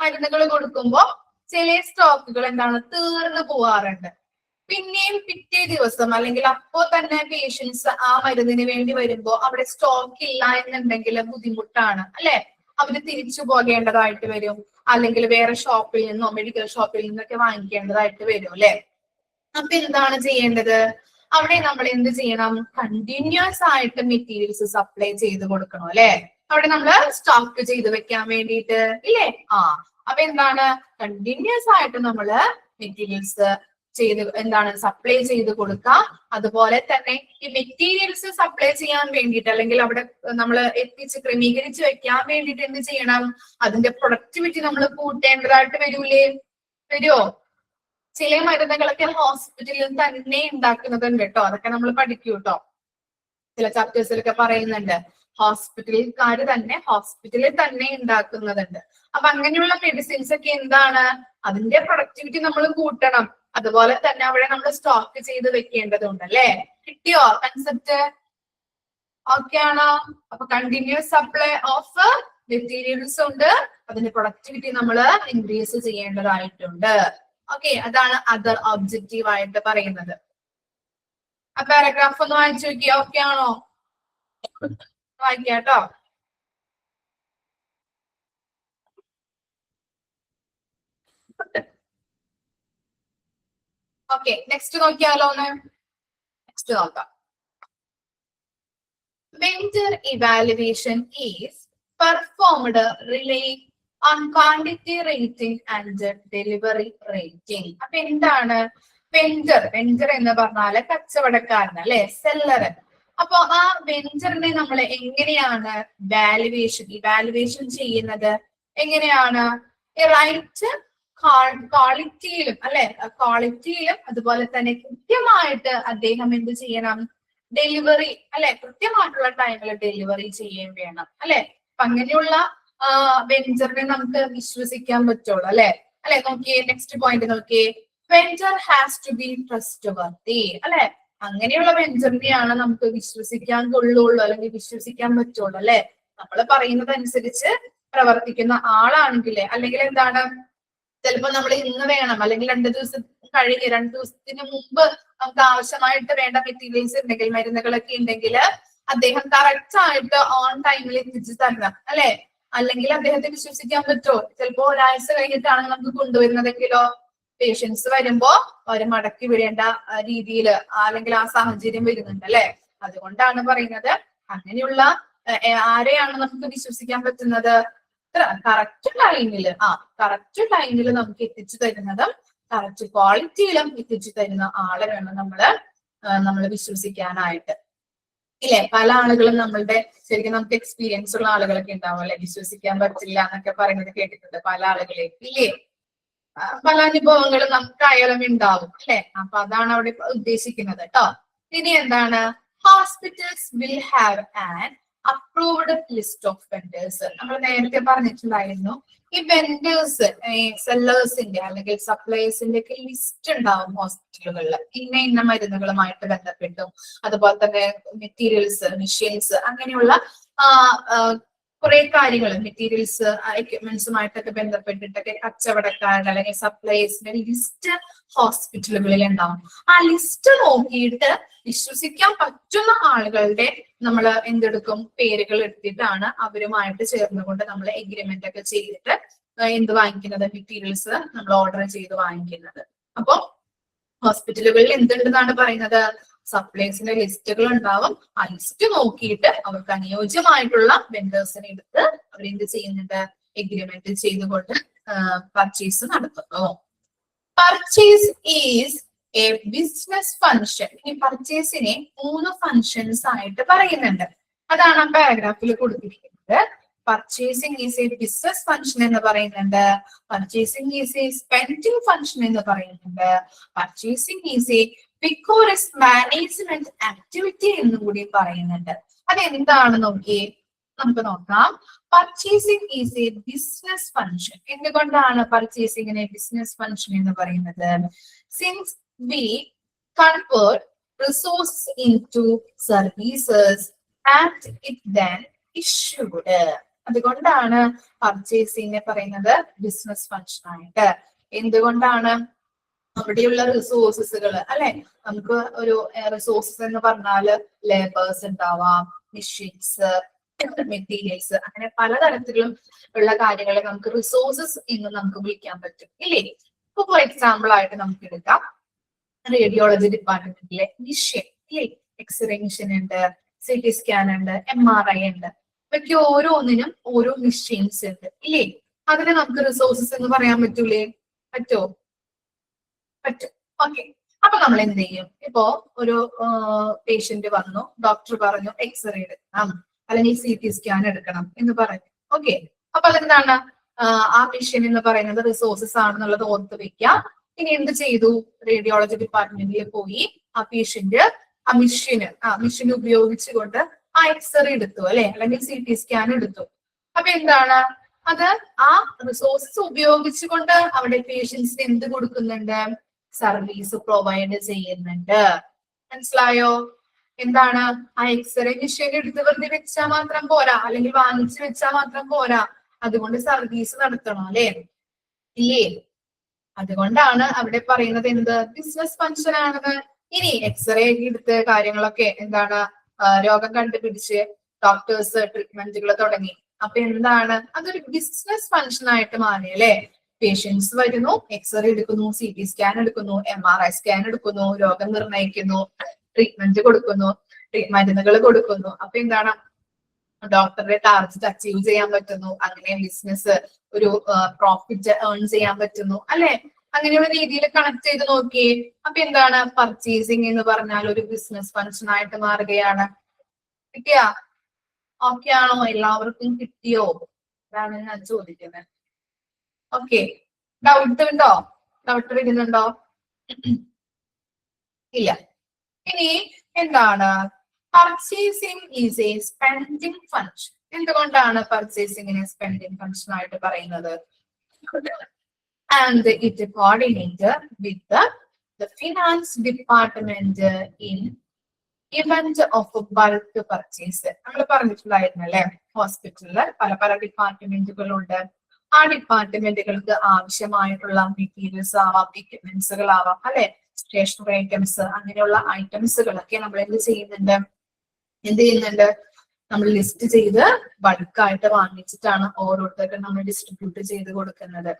മരുന്നുകൾ കൊടുക്കുമ്പോ ചില സ്റ്റോക്കുകൾ എന്താണ്? തീർന്നു പോവാറുണ്ട്. പിന്നെയും പിറ്റേ ദിവസം അല്ലെങ്കിൽ അപ്പോ തന്നെ പേഷ്യൻസ് ആ മരുന്നിന് വേണ്ടി വരുമ്പോ അവിടെ സ്റ്റോക്ക് ഇല്ല എന്നുണ്ടെങ്കിൽ ബുദ്ധിമുട്ടാണ് അല്ലെ? അവര് തിരിച്ചു പോകേണ്ടതായിട്ട് വരും, അല്ലെങ്കിൽ വേറെ ഷോപ്പിൽ നിന്നോ മെഡിക്കൽ ഷോപ്പിൽ നിന്നൊക്കെ വാങ്ങിക്കേണ്ടതായിട്ട് വരും അല്ലെ? അപ്പൊ എന്താണ് ചെയ്യേണ്ടത്? അവിടെ നമ്മൾ എന്ത് ചെയ്യണം? കണ്ടിന്യൂസ് ആയിട്ട് മെറ്റീരിയൽസ് സപ്ലൈ ചെയ്ത് കൊടുക്കണം അല്ലെ? അവിടെ നമ്മൾ സ്റ്റോക്ക് ചെയ്ത് വെക്കാൻ വേണ്ടിയിട്ട് ഇല്ലേ? അപ്പൊ എന്താണ്? കണ്ടിന്യൂസ് ആയിട്ട് നമ്മള് മെറ്റീരിയൽസ് എന്താണ്? സപ്ലൈ ചെയ്ത് കൊടുക്കാം. അതുപോലെ തന്നെ ഈ മെറ്റീരിയൽസ് സപ്ലൈ ചെയ്യാൻ വേണ്ടിയിട്ട് അല്ലെങ്കിൽ അവിടെ നമ്മൾ എത്തിച്ച് ക്രമീകരിച്ച് വെക്കാൻ വേണ്ടിയിട്ട് എന്ത് ചെയ്യണം? അതിന്റെ പ്രൊഡക്ടിവിറ്റി നമ്മൾ കൂട്ടേണ്ടതായിട്ട് വരുമോ? ചില മരുന്നുകളൊക്കെ ഹോസ്പിറ്റലിൽ തന്നെ ഉണ്ടാക്കുന്നതുണ്ട് കേട്ടോ. അതൊക്കെ നമ്മൾ പഠിക്കൂ കേട്ടോ. ചില ചാപ്റ്റേഴ്സിലൊക്കെ പറയുന്നുണ്ട് ഹോസ്പിറ്റലിൽ തന്നെ ഉണ്ടാക്കുന്നതുണ്ട്. അപ്പൊ അങ്ങനെയുള്ള മെഡിസിൻസ് ഒക്കെ എന്താണ്, അതിന്റെ പ്രൊഡക്ടിവിറ്റി നമ്മൾ കൂട്ടണം. അതുപോലെ തന്നെ അവിടെ നമ്മൾ സ്റ്റോക്ക് ചെയ്ത് വെക്കേണ്ടതുണ്ട് അല്ലെ. കിട്ടിയോ കൺസെപ്റ്റ്? ഓക്കെ ആണോ? അപ്പൊ കണ്ടിന്യൂസ് സപ്ലൈ ഓഫ് മെറ്റീരിയൽസ് ഉണ്ട്, അതിന്റെ പ്രൊഡക്ടിവിറ്റി നമ്മൾ ഇൻക്രീസ് ചെയ്യേണ്ടതായിട്ടുണ്ട്. ഓക്കെ, അതാണ് അതർ ഒബ്ജക്റ്റീവ് ആയിട്ട് പറയുന്നത്. ആ പാരഗ്രാഫ് ഒന്ന് വായിച്ചു നോക്കിയോ? ഓക്കെ ആണോ? വായിക്കാട്ടോ. ഓക്കെ, നെക്സ്റ്റ് നോക്കിയാലോ ഒന്ന്. നെക്സ്റ്റ് നോക്കാം. Vendor evaluation is performed relying on quantity rating and delivery rating. അപ്പൊ എന്താണ് വെഞ്ചർ? വെഞ്ചർ എന്ന് പറഞ്ഞാല് കച്ചവടക്കാരൻ അല്ലെ, സെല്ലർ. അപ്പൊ ആ വെഞ്ചറിനെ നമ്മൾ എങ്ങനെയാണ് ഇവാലുവേഷൻ ചെയ്യുന്നത്? എങ്ങനെയാണ്? റൈറ്റ് ക്വാളിറ്റിയിലും അല്ലെ, ക്വാളിറ്റിയിലും അതുപോലെ തന്നെ കൃത്യമായിട്ട് അദ്ദേഹം എന്ത് ചെയ്യണം? ഡെലിവറി അല്ലെ, കൃത്യമായിട്ടുള്ള ടൈമിൽ ഡെലിവറി ചെയ്യുകയും വേണം അല്ലെ. അപ്പൊ അങ്ങനെയുള്ള വെഞ്ചറിനെ നമുക്ക് വിശ്വസിക്കാൻ പറ്റുള്ളൂ അല്ലെ. നോക്കിയേ, നെക്സ്റ്റ് പോയിന്റ് നോക്കിയേ. Venture has to B trustworthy അല്ലെ. അങ്ങനെയുള്ള വെഞ്ചറിനെയാണ് നമുക്ക് വിശ്വസിക്കാൻ കൊള്ളുള്ളൂ, അല്ലെങ്കിൽ വിശ്വസിക്കാൻ പറ്റുള്ളൂ അല്ലെ. നമ്മൾ പറയുന്നത് അനുസരിച്ച് പ്രവർത്തിക്കുന്ന ആളാണെങ്കിൽ, അല്ലെങ്കിൽ എന്താണ്, ചിലപ്പോ നമ്മൾ ഇന്ന് വേണം അല്ലെങ്കിൽ 2 ദിവസം കഴിഞ്ഞ് 2 ദിവസത്തിന് മുമ്പ് നമുക്ക് ആവശ്യമായിട്ട് വേണ്ട മെറ്റീരിയൽസ് ഉണ്ടെങ്കിൽ, മരുന്നുകളൊക്കെ ഉണ്ടെങ്കിൽ അദ്ദേഹം കറക്റ്റ് ആയിട്ട് ഓൺ ടൈമിൽ എത്തിച്ചു തരണം അല്ലെ. അല്ലെങ്കിൽ അദ്ദേഹത്തെ വിശ്വസിക്കാൻ പറ്റുമോ? ചിലപ്പോ ഒരാഴ്ച കഴിഞ്ഞിട്ടാണ് നമുക്ക് കൊണ്ടുവരുന്നതെങ്കിലോ, പേഷ്യൻസ് വരുമ്പോ അവര് മടക്കി വിടേണ്ട രീതിയിൽ അല്ലെങ്കിൽ ആ സാഹചര്യം വരുന്നുണ്ട് അല്ലെ. അതുകൊണ്ടാണ് പറയുന്നത് അങ്ങനെയുള്ള ആരെയാണ് നമുക്ക് വിശ്വസിക്കാൻ പറ്റുന്നത്? കറക്റ്റ് ടൈമിൽ നമുക്ക് എത്തിച്ചു തരുന്നതും കറക്റ്റ് ക്വാളിറ്റിയിലും എത്തിച്ചു തരുന്ന ആളെ വേണം നമ്മൾ വിശ്വസിക്കാനായിട്ട് ഇല്ലേ. പല ആളുകളും നമ്മളുടെ ശരിക്കും നമുക്ക് എക്സ്പീരിയൻസ് ഉള്ള ആളുകളൊക്കെ ഉണ്ടാവും അല്ലെ, വിശ്വസിക്കാൻ പറ്റില്ല എന്നൊക്കെ പറയുന്നത് കേട്ടിട്ടുണ്ട് പല ആളുകളെ ഇല്ലേ. പല അനുഭവങ്ങളും നമുക്കായാലും ഉണ്ടാവും അല്ലെ. അപ്പൊ അതാണ് അവിടെ ഉദ്ദേശിക്കുന്നത് കേട്ടോ. ഇനി എന്താണ്? Hospitals will have an approved list of vendors. നമ്മൾ നേരത്തെ പറഞ്ഞിട്ടുണ്ടായിരുന്നു, ഈ വെൻഡേഴ്സ്, സെല്ലേഴ്സിന്റെ അല്ലെങ്കിൽ സപ്ലൈസിന്റെ ഒക്കെ ലിസ്റ്റ് ഉണ്ടാവും ഹോസ്പിറ്റലുകളിൽ. ഇന്ന മരുന്നുകളുമായിട്ട് ബന്ധപ്പെട്ടും അതുപോലെ തന്നെ മെറ്റീരിയൽസ്, മെഷീൻസ്, അങ്ങനെയുള്ള കുറെ കാര്യങ്ങൾ, മെറ്റീരിയൽസ്, എക്യുപ്മെന്റ്സുമായിട്ടൊക്കെ ബന്ധപ്പെട്ടിട്ടൊക്കെ കച്ചവടക്കാരുടെ അല്ലെങ്കിൽ സപ്ലൈസിന്റെ ലിസ്റ്റ് ഹോസ്പിറ്റലുകളിൽ ഉണ്ടാവും. ആ ലിസ്റ്റ് നോക്കിയിട്ട് വിശ്വസിക്കാൻ പറ്റുന്ന ആളുകളുടെ നമ്മൾ എന്തെടുക്കും? പേരുകൾ എടുത്തിട്ടാണ് അവരുമായിട്ട് ചേർന്നുകൊണ്ട് നമ്മൾ എഗ്രിമെന്റ് ഒക്കെ ചെയ്തിട്ട് എന്ത് വാങ്ങിക്കുന്നത്? മെറ്റീരിയൽസ് നമ്മൾ ഓർഡർ ചെയ്ത് വാങ്ങിക്കുന്നത്. അപ്പൊ ഹോസ്പിറ്റലുകളിൽ എന്തുണ്ടെന്നാണ് പറയുന്നത്? സപ്ലൈസിന്റെ ലിസ്റ്റുകൾ ഉണ്ടാവും. ആ ലിസ്റ്റ് നോക്കിയിട്ട് അവർക്ക് അനുയോജ്യമായിട്ടുള്ള വെൻഡേഴ്സിനെ എടുത്ത് അവരെന്ത് ചെയ്യുന്നുണ്ട്? എഗ്രിമെന്റ് ചെയ്തുകൊണ്ട് പർച്ചേസ് നടത്തുന്നു. Purchase is a business function. ഈ പർച്ചേസിനെ 3 ഫംഗ്ഷൻസ് ആയിട്ട് പറയുന്നുണ്ട്. അതാണ് ആ പാരഗ്രാഫിൽ കൊടുത്തിരിക്കുന്നത്. Purchasing is a business function എന്ന് പറയുന്നുണ്ട്. Purchasing is a spending function എന്ന് പറയുന്നുണ്ട്. Purchasing is a vigorous management activity എന്നും കൂടി പറയുന്നുണ്ട്. അതെന്താണ് നോക്കിയേ, നമുക്ക് നോക്കാം. Purchasing is a business function. എന്തുകൊണ്ടാണ് പർച്ചേസിംഗിനെ ബിസിനസ് ഫംഗ്ഷൻ എന്ന് പറയുന്നത്? Since we convert resources into services and it then issued. അതുകൊണ്ടാണ് പർച്ചേസിംഗിനെ പറയുന്നത് ബിസിനസ് ഫംഗ്ഷൻ ആയിട്ട്. എന്തുകൊണ്ടാണ്? അവിടെയുള്ള റിസോഴ്സസുകൾ അല്ലെ, നമുക്ക് ഒരു റിസോഴ്സസ് എന്ന് പറഞ്ഞാല് ലേബേഴ്സ് ഉണ്ടാവാം, മെഷീൻസ്, മെറ്റീരിയൽസ്, അങ്ങനെ പലതരത്തിലും ഉള്ള കാര്യങ്ങളെ നമുക്ക് റിസോഴ്സസ് എന്ന് നമുക്ക് വിളിക്കാൻ പറ്റും ഇല്ലേ. ഇപ്പൊ ഫോർ എക്സാമ്പിൾ ആയിട്ട് നമുക്ക് എടുക്കാം, റേഡിയോളജി ഡിപ്പാർട്ട്മെന്റിലെ മിഷൻ ഇല്ലേ. എക്സ്റേ മിഷൻ ഉണ്ട്, CT സ്കാൻ ഉണ്ട്, MRI ഉണ്ട്. ഇവയ്ക്ക് ഓരോന്നിനും ഓരോ മെഷീൻസ് ഉണ്ട് ഇല്ലേ. അതിനെ നമുക്ക് റിസോഴ്സസ് എന്ന് പറയാൻ പറ്റൂലേ? പറ്റും. ഓക്കെ. അപ്പൊ നമ്മൾ എന്ത് ചെയ്യും? ഇപ്പോ ഒരു പേഷ്യന്റ് വന്നു, ഡോക്ടർ പറഞ്ഞു എക്സ്റേ എടുക്കണം അല്ലെങ്കിൽ CT സ്കാൻ എടുക്കണം എന്ന് പറഞ്ഞു. ഓക്കെ. അപ്പൊ അതെന്താണ്? ആ മെഷീൻ എന്ന് പറയുന്നത് റിസോഴ്സസ് ആണെന്നുള്ളത് ഓർത്ത് വെക്കാം. ഇനി എന്ത് ചെയ്തു? റേഡിയോളജി ഡിപ്പാർട്ട്മെന്റിൽ പോയി ആ പേഷ്യന്റ് ആ മെഷീൻ ഉപയോഗിച്ചുകൊണ്ട് ആ എക്സ്റേ എടുത്തു അല്ലെ, അല്ലെങ്കിൽ CT സ്കാൻ എടുത്തു. അപ്പൊ എന്താണ് അത് ആ റിസോഴ്സസ് ഉപയോഗിച്ചുകൊണ്ട് അവിടെ പേഷ്യൻസിന് എന്ത് കൊടുക്കുന്നുണ്ട്, സർവീസ് പ്രൊവൈഡ് ചെയ്യുന്നുണ്ട്. മനസ്സിലായോ? എന്താണ് ആ എക്സ്റേ മെഷീൻ എടുത്ത് വെറുതെ വെച്ചാൽ മാത്രം പോരാ, അല്ലെങ്കിൽ വാങ്ങിച്ചു വെച്ചാൽ മാത്രം പോരാ, അതുകൊണ്ട് സർവീസ് നടത്തണം അല്ലെ, ഇല്ലേ? അതുകൊണ്ടാണ് അവിടെ പറയുന്നത് എന്ത്, ബിസിനസ് ഫംഗ്ഷൻ ആണെന്ന്. ഇനി എക്സ്റേ എടുത്ത് കാര്യങ്ങളൊക്കെ എന്താണ്, രോഗം കണ്ടുപിടിച്ച് ഡോക്ടേഴ്സ് ട്രീറ്റ്മെന്റുകൾ തുടങ്ങി. അപ്പൊ എന്താണ്, അതൊരു ബിസിനസ് ഫംഗ്ഷൻ ആയിട്ട് മാറി അല്ലെ. പേഷ്യൻസ് വരുന്നു, എക്സ്റേ എടുക്കുന്നു, CT സ്കാൻ എടുക്കുന്നു, MRI സ്കാൻ എടുക്കുന്നു, രോഗം നിർണ്ണയിക്കുന്നു, ട്രീറ്റ്മെന്റ് കൊടുക്കുന്നു, മരുന്നുകൾ കൊടുക്കുന്നു. അപ്പൊ എന്താണ്, ഡോക്ടറുടെ ടാർഗറ്റ് അച്ചീവ് ചെയ്യാൻ പറ്റുന്നു, അങ്ങനെ ബിസിനസ് ഒരു പ്രോഫിറ്റ് ഏൺ ചെയ്യാൻ പറ്റുന്നു അല്ലെ. അങ്ങനെയുള്ള രീതിയിൽ കണക്ട് ചെയ്ത് നോക്കിയേ. അപ്പൊ എന്താണ്, പർച്ചേസിങ് എന്ന് പറഞ്ഞാൽ ഒരു ബിസിനസ് ഫംഗ്ഷൻ ആയിട്ട് മാറുകയാണ്. കിട്ടിയാ? ഓക്കെ ആണോ? എല്ലാവർക്കും കിട്ടിയോ? അതാണ് ഞാൻ ചോദിക്കുന്നത്. ഓക്കെ, ഡൗട്ട് ഉണ്ടോ? ഡൗട്ട് വരുന്നുണ്ടോ? ഇല്ല. ഇനി എന്താണ്, purchasing is a spending function. എന്തുകൊണ്ടാണ് പർച്ചേസിങ്ങിനെ സ്പെൻഡിങ് ഫംഗ്ഷൻ ആയിട്ട് പറയുന്നത്? And it coordinated with the finance department in event of bulk purchase. നമ്മൾ പറഞ്ഞിട്ടുണ്ടായിരുന്നു അല്ലെ, ഹോസ്പിറ്റലില് പല പല ഡിപ്പാർട്ട്മെന്റുകളുണ്ട്. ആ ഡിപ്പാർട്ട്മെന്റുകൾക്ക് ആവശ്യമായിട്ടുള്ള മെറ്റീരിയൽസ് ആവാം, എക്യുപ്മെന്റ്സുകൾ ആവാം അല്ലെ, സ്റ്റേഷനറി ഐറ്റംസ്, അങ്ങനെയുള്ള ഐറ്റംസുകളൊക്കെ നമ്മൾ എന്ത് ചെയ്യുന്നുണ്ട്, നമ്മൾ ലിസ്റ്റ് ചെയ്ത് ബൾക്കായിട്ട് വാങ്ങിച്ചിട്ടാണ് ഓരോരുത്തർക്കും നമ്മൾ ഡിസ്ട്രിബ്യൂട്ട് ചെയ്ത് കൊടുക്കുന്നത്.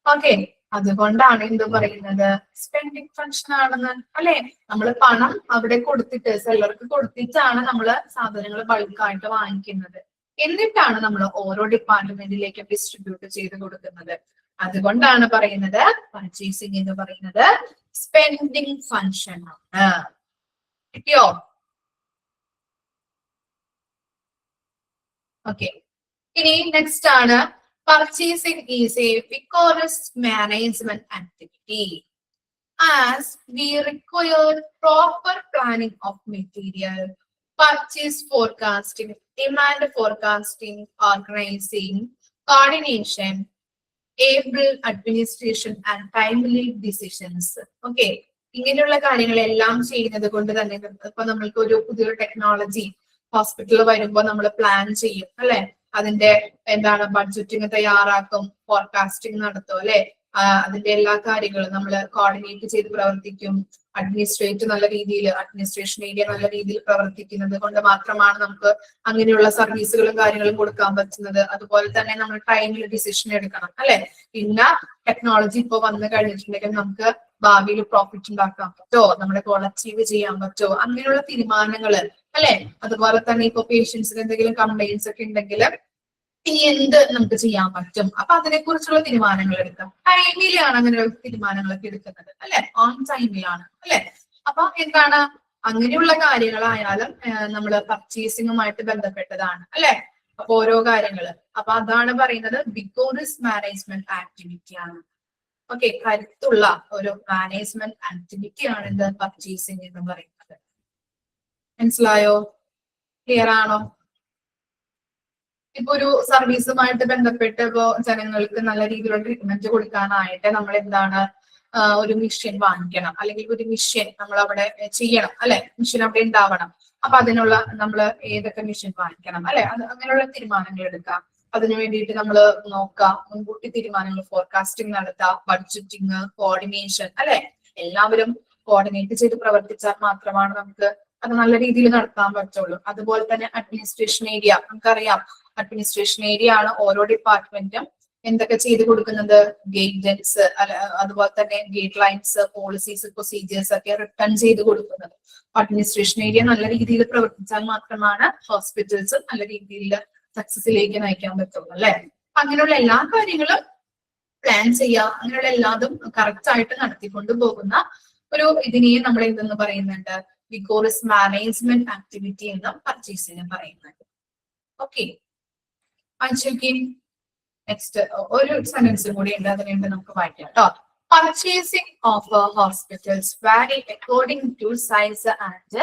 ഓക്കെ, അതുകൊണ്ടാണ് എന്ത് പറയുന്നത്, സ്പെൻഡിങ് ഫംഗ്ഷൻ ആണെന്ന് അല്ലെ. നമ്മൾ പണം അവിടെ കൊടുത്തിട്ട്, സെല്ലർക്ക് കൊടുത്തിട്ടാണ് നമ്മൾ സാധനങ്ങൾ ബൾക്കായിട്ട് വാങ്ങിക്കുന്നത്. എന്നിട്ടാണ് നമ്മൾ ഓരോ ഡിപ്പാർട്ട്മെന്റിലേക്കും ഡിസ്ട്രിബ്യൂട്ട് ചെയ്ത് കൊടുക്കുന്നത്. അതുകൊണ്ടാണ് പറയുന്നത് പർച്ചേസിങ് എന്ന് പറയുന്നത് സ്പെൻഡിങ് ഫംഗ്ഷൻ ആണ്. കിട്ടിയോ? ഓക്കെ, ഇനി നെക്സ്റ്റ് ആണ്, purchasing is a vigorous management activity as we require proper planning of material, purchase forecasting, demand forecasting, organizing, coordination, able administration and timely decisions. Okay, ഇങ്ങനെയുള്ള കാര്യങ്ങളെല്ലാം ചെയ്യുന്നത് കൊണ്ട് തന്നെ ഇപ്പൊ നമ്മൾക്ക് ഒരു പുതിയൊരു ടെക്നോളജി ഹോസ്പിറ്റലിൽ വരുമ്പോൾ നമ്മൾ പ്ലാൻ ചെയ്യും അല്ലെ, അതിന്റെ എന്താണ് ബഡ്ജറ്റിങ് തയ്യാറാക്കും, ഫോർകാസ്റ്റിംഗ് നടത്തും അല്ലെ, അതിന്റെ എല്ലാ കാര്യങ്ങളും നമ്മൾ കോർഡിനേറ്റ് ചെയ്ത് പ്രവർത്തിക്കും. അഡ്മിനിസ്ട്രേഷൻ ഏരിയ നല്ല രീതിയിൽ പ്രവർത്തിക്കുന്നത് കൊണ്ട് മാത്രമാണ് നമുക്ക് അങ്ങനെയുള്ള സർവീസുകളും കാര്യങ്ങളും കൊടുക്കാൻ പറ്റുന്നത്. അതുപോലെ തന്നെ നമ്മൾ ടൈമിൽ ഡിസിഷൻ എടുക്കണം അല്ലെ. പിന്നെ ടെക്നോളജി ഇപ്പൊ വന്നു കഴിഞ്ഞിട്ടുണ്ടെങ്കിൽ നമുക്ക് ഭാവിയിൽ പ്രോഫിറ്റ് ഉണ്ടാക്കാൻ പറ്റുമോ, നമ്മുടെ ഗോൾ അച്ചീവ് ചെയ്യാൻ പറ്റുമോ, അങ്ങനെയുള്ള തീരുമാനങ്ങൾ അല്ലെ. അതുപോലെ തന്നെ ഇപ്പൊ പേഷ്യൻസിന് എന്തെങ്കിലും കംപ്ലൈന്റ്സ് ഒക്കെ ഉണ്ടെങ്കിൽ ഇനി എന്ത് നമുക്ക് ചെയ്യാൻ പറ്റും, അപ്പൊ അതിനെ കുറിച്ചുള്ള തീരുമാനങ്ങൾ എടുക്കാം. ടൈമിലാണ് അങ്ങനെയുള്ള തീരുമാനങ്ങളൊക്കെ എടുക്കുന്നത് അല്ലെ, ഓൺ ടൈമിലാണ് അല്ലെ. അപ്പൊ എന്താണ്, അങ്ങനെയുള്ള കാര്യങ്ങളായാലും നമ്മൾ പർച്ചേസിങ്ങുമായിട്ട് ബന്ധപ്പെട്ടതാണ് അല്ലെ. അപ്പൊ ഓരോ കാര്യങ്ങള്, അപ്പൊ അതാണ് പറയുന്നത് വിഗോറസ് മാനേജ്മെന്റ് ആക്ടിവിറ്റി ആണ്. ഓക്കെ, കരുത്തുള്ള ഒരു മാനേജ്മെന്റ് ആക്ടിവിറ്റി ആണ് ഇത് പർച്ചേസിങ് എന്ന് പറയുന്നത്. മനസ്സിലായോ? ക്ലിയർ ആണോ? ഇപ്പൊ ഒരു സർവീസുമായിട്ട് ബന്ധപ്പെട്ട് ഇപ്പോ ജനങ്ങൾക്ക് നല്ല രീതിയിലുള്ള ട്രീറ്റ്മെന്റ് കൊടുക്കാനായിട്ട് നമ്മൾ എന്താണ്, ഒരു മിഷൻ വാങ്ങിക്കണം, അല്ലെങ്കിൽ ഒരു മിഷൻ നമ്മൾ അവിടെ ചെയ്യണം അല്ലെ, മിഷൻ അവിടെ ഉണ്ടാവണം. അപ്പൊ അതിനുള്ള നമ്മൾ ഏതൊക്കെ മിഷൻ വാങ്ങിക്കണം അല്ലെ, അങ്ങനെയുള്ള തീരുമാനങ്ങൾ എടുക്കാം. അതിനു വേണ്ടിയിട്ട് നമ്മൾ നോക്കാം, മുൻകൂട്ടി തീരുമാനങ്ങൾ, ഫോർകാസ്റ്റിംഗ് നടത്താം, ബഡ്ജറ്റിംഗ്, കോർഡിനേഷൻ അല്ലെ. എല്ലാവരും കോർഡിനേറ്റ് ചെയ്ത് പ്രവർത്തിച്ചാൽ മാത്രമാണ് നമുക്ക് അത് നല്ല രീതിയിൽ നടത്താൻ പറ്റുള്ളൂ. അതുപോലെ തന്നെ അഡ്മിനിസ്ട്രേഷൻ ഏരിയ, നമുക്കറിയാം അഡ്മിനിസ്ട്രേഷൻ ഏരിയ ആണ് ഓരോ ഡിപ്പാർട്ട്മെന്റും എന്തൊക്കെ ചെയ്ത് കൊടുക്കുന്നത്, ഗൈഡൻസ് അതുപോലെ തന്നെ ഗൈഡ് ലൈൻസ്, പോളിസീസ്, പ്രൊസീജിയേഴ്സ് ഒക്കെ റിട്ടേൺ ചെയ്ത് കൊടുക്കുന്നത്. അഡ്മിനിസ്ട്രേഷൻ ഏരിയ നല്ല രീതിയിൽ പ്രവർത്തിച്ചാൽ മാത്രമാണ് ഹോസ്പിറ്റൽസ് നല്ല രീതിയിൽ സക്സസിലേക്ക് നയിക്കാൻ പറ്റുള്ളൂ അല്ലെ. അങ്ങനെയുള്ള എല്ലാ കാര്യങ്ങളും പ്ലാൻ ചെയ്യുക, അങ്ങനെയുള്ള എല്ലാതും കറക്റ്റ് ആയിട്ട് നടത്തിക്കൊണ്ടു പോകുന്ന ഒരു ഇതിനെ നമ്മൾ എന്തെന്ന് പറയുന്നുണ്ട്, വിഗോറസ് മാനേജ്മെന്റ് ആക്ടിവിറ്റി എന്ന് പർച്ചേസിന് പറയുന്നുണ്ട്. ഓക്കെ, നെക്സ്റ്റ് ഒരു സെന്റൻസും കൂടി ഉണ്ട്, അതിനുണ്ട് നമുക്ക് വായിക്കാം കേട്ടോ. Purchasing of hospitals vary according to size and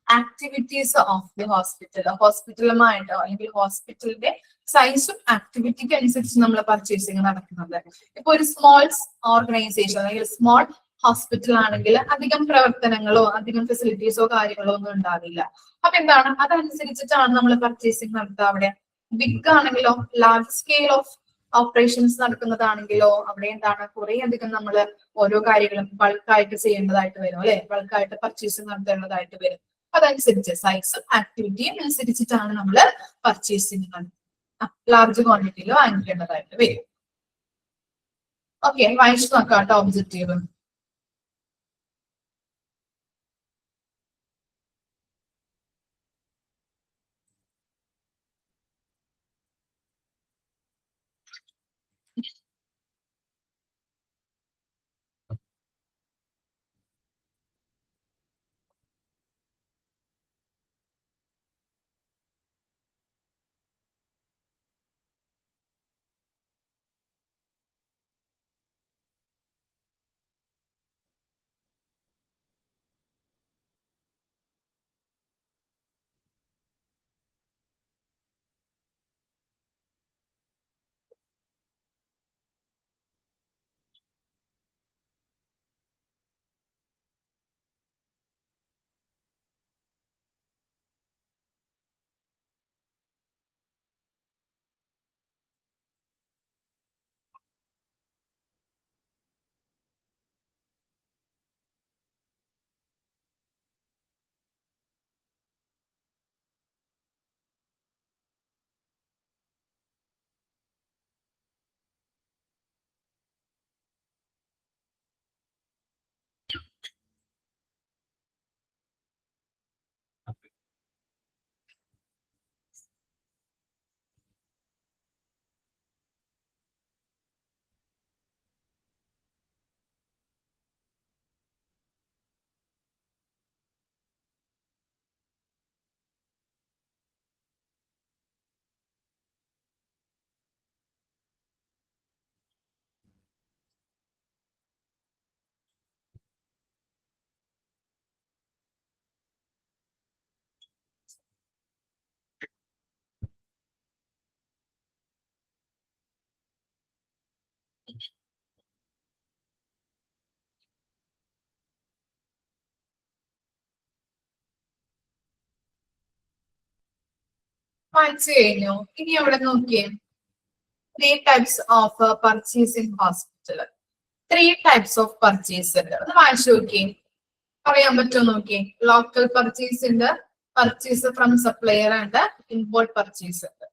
activities of the hospital, ഹോസ്പിറ്റലുമായിട്ടോ അല്ലെങ്കിൽ ഹോസ്പിറ്റലിന്റെ സൈസും ആക്ടിവിറ്റിക്ക് അനുസരിച്ച് നമ്മൾ പർച്ചേസിങ് നടക്കുന്നത്. ഇപ്പൊ ഒരു സ്മോൾ ഓർഗനൈസേഷൻ അല്ലെങ്കിൽ സ്മോൾ ഹോസ്പിറ്റൽ ആണെങ്കിൽ അധികം പ്രവർത്തനങ്ങളോ അധികം ഫെസിലിറ്റീസോ കാര്യങ്ങളോ ഒന്നും ഉണ്ടാവില്ല. അപ്പൊ എന്താണ്, അതനുസരിച്ചിട്ടാണ് നമ്മൾ പർച്ചേസിങ് നടത്തുക. അവിടെ ബിഗ് ആണെങ്കിലോ, ലാർജ് സ്കെയിൽ ഓഫ് ഓപ്പറേഷൻസ് നടക്കുന്നതാണെങ്കിലോ അവിടെ എന്താണ്, കുറെ അധികം നമ്മൾ ഓരോ കാര്യങ്ങളും ബൾക്കായിട്ട് ചെയ്യേണ്ടതായിട്ട് വരും അല്ലെ, ബൾക്കായിട്ട് പർച്ചേസിങ് നടത്തേണ്ടതായിട്ട് വരും. അതനുസരിച്ച് സൈസും ആക്ടിവിറ്റിയും അനുസരിച്ചിട്ടാണ് നമ്മൾ പർച്ചേസിങ് ലാർജ് ക്വാണ്ടിറ്റിയിൽ വാങ്ങിക്കേണ്ടതായിട്ട് വരും. ഓക്കെ, വായിച്ചു നോക്കാം കേട്ടോ ഒബ്ജക്റ്റീവ്. വായിച്ചു കഴിഞ്ഞു. ഇനി അവിടെ നോക്കിയേ, 3 types of purchasing hospital. 3 types of purchase ഉണ്ട്. ഒന്ന് വായിച്ചു നോക്കിയേ, പറയാൻ പറ്റുമോ നോക്കിയേ. ലോക്കൽ പർച്ചേസ് ഉണ്ട്, പർച്ചേസ് ഫ്രം സപ്ലയർ ഉണ്ട്, ഇമ്പോർട്ട് പർച്ചേസ് ഉണ്ട്.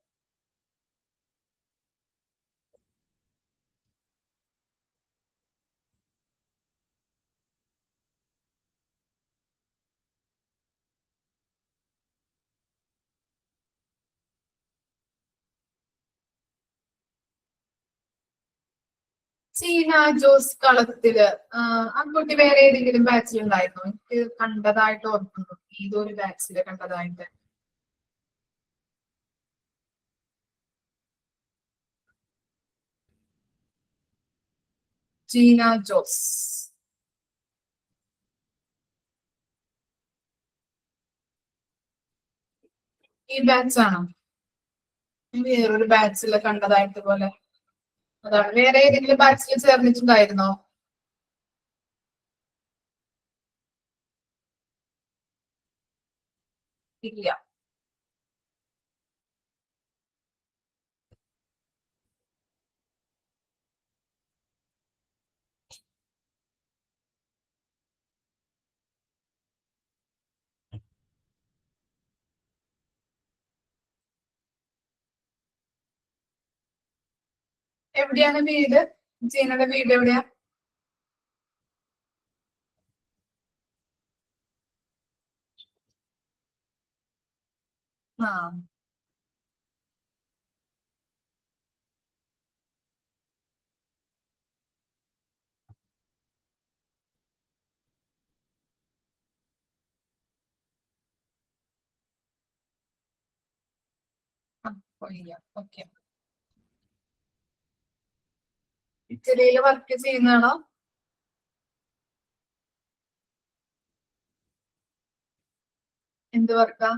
ചീന ജോസ് കളത്തില് ആ കുട്ടി വേറെ ഏതെങ്കിലും ബാച്ചിൽ ഉണ്ടായിരുന്നോ? എനിക്ക് കണ്ടതായിട്ട് ഓർക്കുന്നു, ഏതൊരു ബാച്ചില് കണ്ടതായിട്ട്. ചീന ജോസ് ഈ ബാച്ചാണോ? വേറൊരു ബാച്ചില് കണ്ടതായിട്ട് പോലെ. അതാണ്, വേറെ ഏതെങ്കിലും ബാച്ചിൽ ചേർന്നിട്ടുണ്ടായിരുന്നോ? ഇല്ല. എവിടെയാണ് വീട്? ജീനയുടെ വീട് എവിടെയാ? ആ, ഓക്കെ. ഇറ്റലിയിൽ വർക്ക് ചെയ്യുന്നതാണോ? എന്ത് വർക്കാ?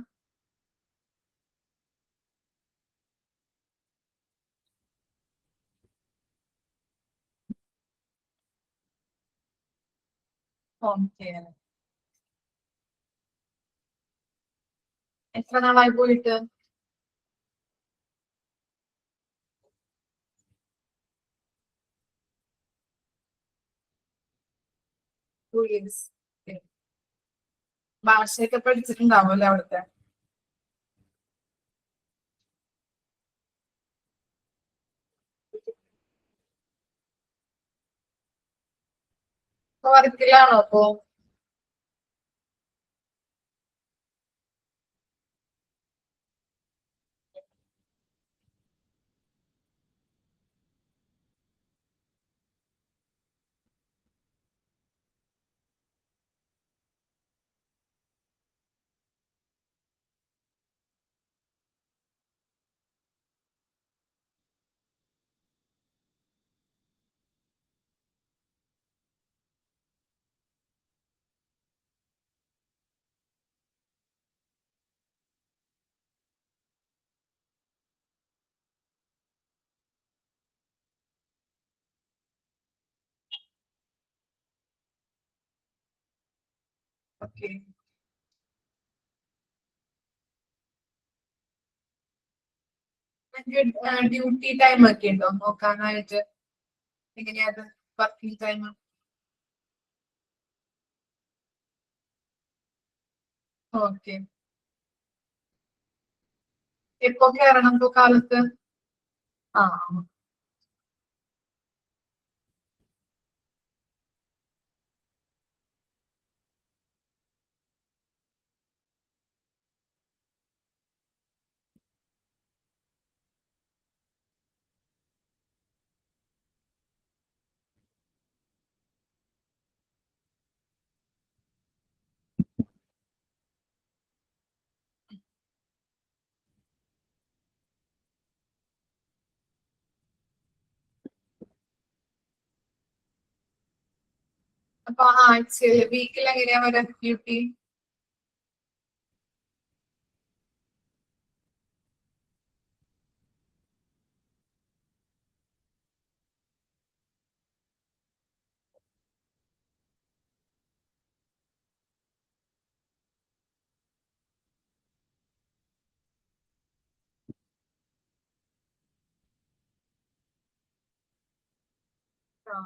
Home care. എത്ര നാളായി പോയിട്ട്? Two years. ഭാഷയൊക്കെ പഠിച്ചിട്ടുണ്ടാവുമല്ലോ അവിടുത്തെ? വർക്കിലാണോ അപ്പോ? ഓക്കെ. ഡ്യൂട്ടി ടൈം ഒക്കെ ഉണ്ടോ നോക്കാനായിട്ട്? എങ്ങനെയാത് വർക്കിംഗ് ടൈം? ഓക്കെ. എപ്പോ കയറണം ഇപ്പൊ കാലത്ത്? ആ. അപ്പൊ ആഴ്ചയില് വീക്കിൽ എങ്ങനെയാ വരാ ഡ്യൂട്ടി? ആ.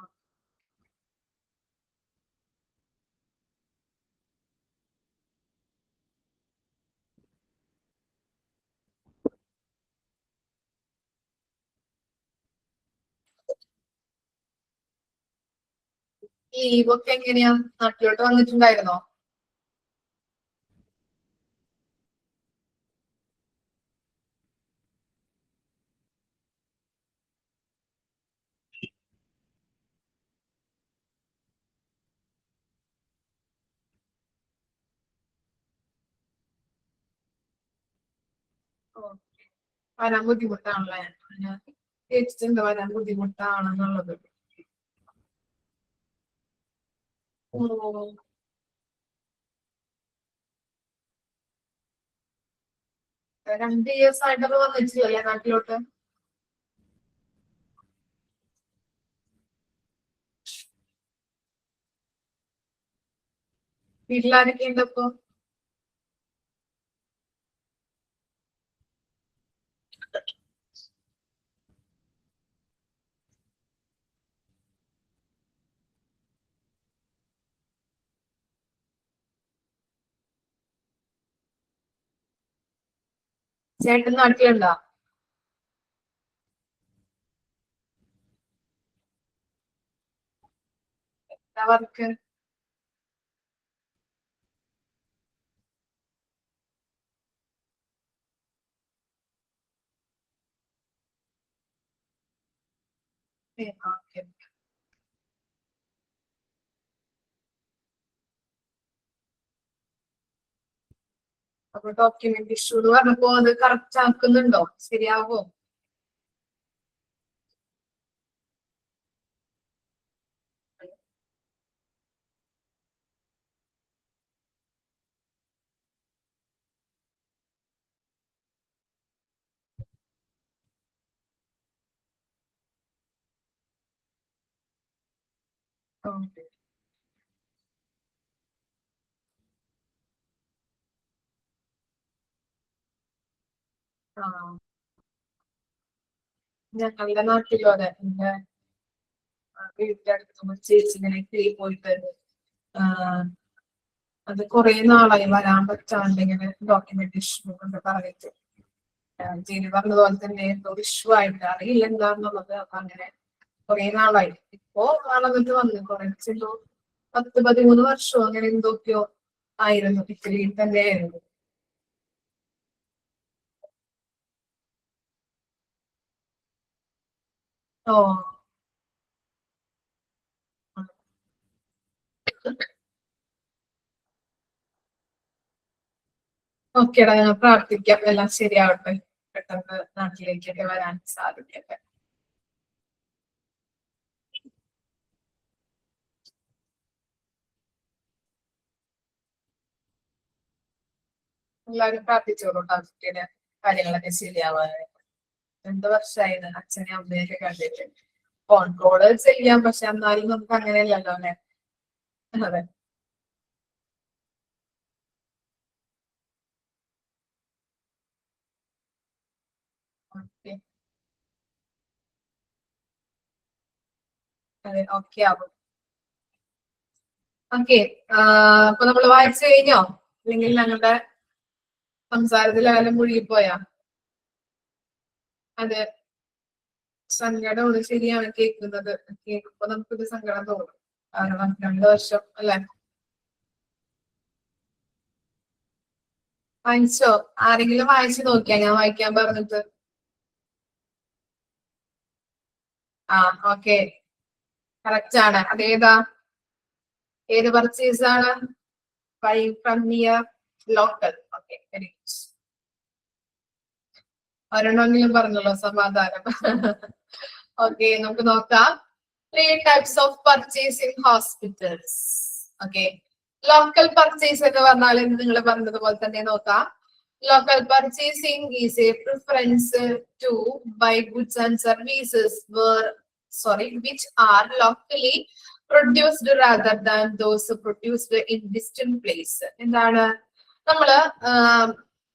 ലീവൊക്കെ എങ്ങനെയാ? നാട്ടിലോട്ട് വന്നിട്ടുണ്ടായിരുന്നോ? ഓ, വരാൻ ബുദ്ധിമുട്ടാണല്ലേ? ഞാൻ കേട്ടിട്ടുണ്ട് വരാൻ ബുദ്ധിമുട്ടാണെന്നുള്ളത്. ഓ. 2 ഇയേഴ്സ് ആയിട്ടൊക്കെ വന്നിട്ടില്ലല്ലേ നാട്ടിലോട്ട്? വീട്ടിലാരൊക്കെ ഉണ്ട് ഇപ്പൊ? ചേട്ടൻ നാട്ടിലുണ്ടോ? എന്താ വർക്ക്? ഓക്കെ. അപ്പൊ ഡോക്യുമെന്റ് ഇഷ്യൂ എന്ന് പറഞ്ഞപ്പോ അത് കറക്റ്റ് ആക്കുന്നുണ്ടോ? ശരിയാവോ? Okay. ആ ഞങ്ങളുടെ നാട്ടിലും അതെ, എന്റെ വീടിന്റെ അടുത്ത് ചേച്ചി ഇങ്ങനെ പോയിട്ട് അത് കുറെ നാളായി വരാൻ പറ്റാണ്ട് ഇങ്ങനെ ഡോക്യുമെന്റ് ഇഷ്യൂ കൊണ്ട് പറഞ്ഞിട്ട് ജിനി പറഞ്ഞതുപോലെ തന്നെ എന്തോ ഇഷ്യൂ ആയിട്ട് അറിയില്ല എന്താന്നുള്ളത്. അപ്പൊ അങ്ങനെ കുറെ നാളായി. ഇപ്പോ വളർന്നിട്ട് വന്നു കുറച്ചെന്തോ 10-13 വർഷമോ അങ്ങനെ എന്തൊക്കെയോ ആയിരുന്നു. ഇറ്റലിയിൽ തന്നെ ആയിരുന്നു. ഓ ഓക്കേടാ, ഞാൻ പ്രാർത്ഥിക്കാം എല്ലാം ശരിയാവട്ടെ, പെട്ടെന്ന് നാട്ടിലേക്കൊക്കെ വരാൻ സാധിക്കട്ടെ. എല്ലാവരും പ്രാർത്ഥിച്ചോളൂ കുട്ടിയുടെ കാര്യങ്ങളൊക്കെ ശരിയാവാനായിട്ട്. 2 വർഷമായിരുന്നു അച്ഛനെ അമ്മയൊക്കെ കണ്ടിട്ട്. ഫോൺ കോള് ചെയ്യാം, പക്ഷെ എന്നാലും നമുക്ക് അങ്ങനെയല്ലല്ലോ അല്ലെ. അതെ. ഓക്കെ. അതെ, ഓക്കെ ആവും. ഓക്കെ. അപ്പൊ നമ്മൾ വായിച്ചു കഴിഞ്ഞോ? അല്ലെങ്കിൽ ഞങ്ങളുടെ സംസാരത്തിലായാലും മുഴുകിപ്പോയാ? അതെ, സങ്കടമാണ്. ശരിയാണ് കേൾക്കുന്നത്. കേൾക്കുമ്പോ നമുക്കൊരു സങ്കടം തോന്നും. കാരണം 2 വർഷം അല്ലെ. വായിച്ചോ? ആരെങ്കിലും വായിച്ചു നോക്കിയാ ഞാൻ വായിക്കാൻ പറഞ്ഞിട്ട്? ആ ഓക്കെ, കറക്റ്റ് ആണ്. അതേതാ? ഏത് പർച്ചേസ് ആണ്? From near local. Okay, very good. ഒരെണ്ണമെങ്കിലും പറഞ്ഞല്ലോ, സമാധാനം. ഓക്കെ, നമുക്ക് നോക്കാം. 3 types of purchase in hospitals. Okay, local purchase എന്ന് പറഞ്ഞാൽ നിങ്ങൾ പറഞ്ഞതുപോലെ തന്നെ നോക്കാം. Local purchasing is a preference to buy goods and services which are locally produced rather than those produced in distant place. എന്താണ് നമ്മള്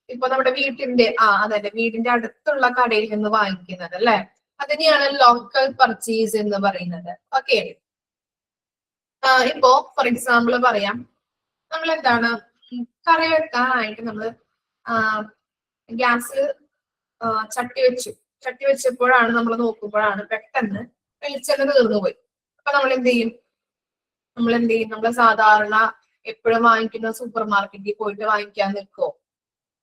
ഇപ്പൊ നമ്മുടെ വീട്ടിന്റെ അതെ വീടിന്റെ അടുത്തുള്ള കടയിൽ നിന്ന് വാങ്ങിക്കുന്നത് അല്ലെ, അതിനെയാണ് ലോക്കൽ പർച്ചേസ് എന്ന് പറയുന്നത്. ഓക്കെ, ഇപ്പോ ഫോർ എക്സാമ്പിൾ പറയാം. നമ്മൾ എന്താണ് കറി വെക്കാനായിട്ട് നമ്മള് ഗ്യാസിൽ ചട്ടി വെച്ചപ്പോഴാണ് നമ്മൾ നോക്കുമ്പോഴാണ് പെട്ടെന്ന് വെളിച്ചെണ്ണ തീർന്നു പോയി. അപ്പൊ നമ്മൾ എന്ത് ചെയ്യും? നമ്മൾ സാധാരണ എപ്പോഴും വാങ്ങിക്കുന്ന സൂപ്പർ മാർക്കറ്റിൽ പോയിട്ട് വാങ്ങിക്കാൻ നിൽക്കുമോ?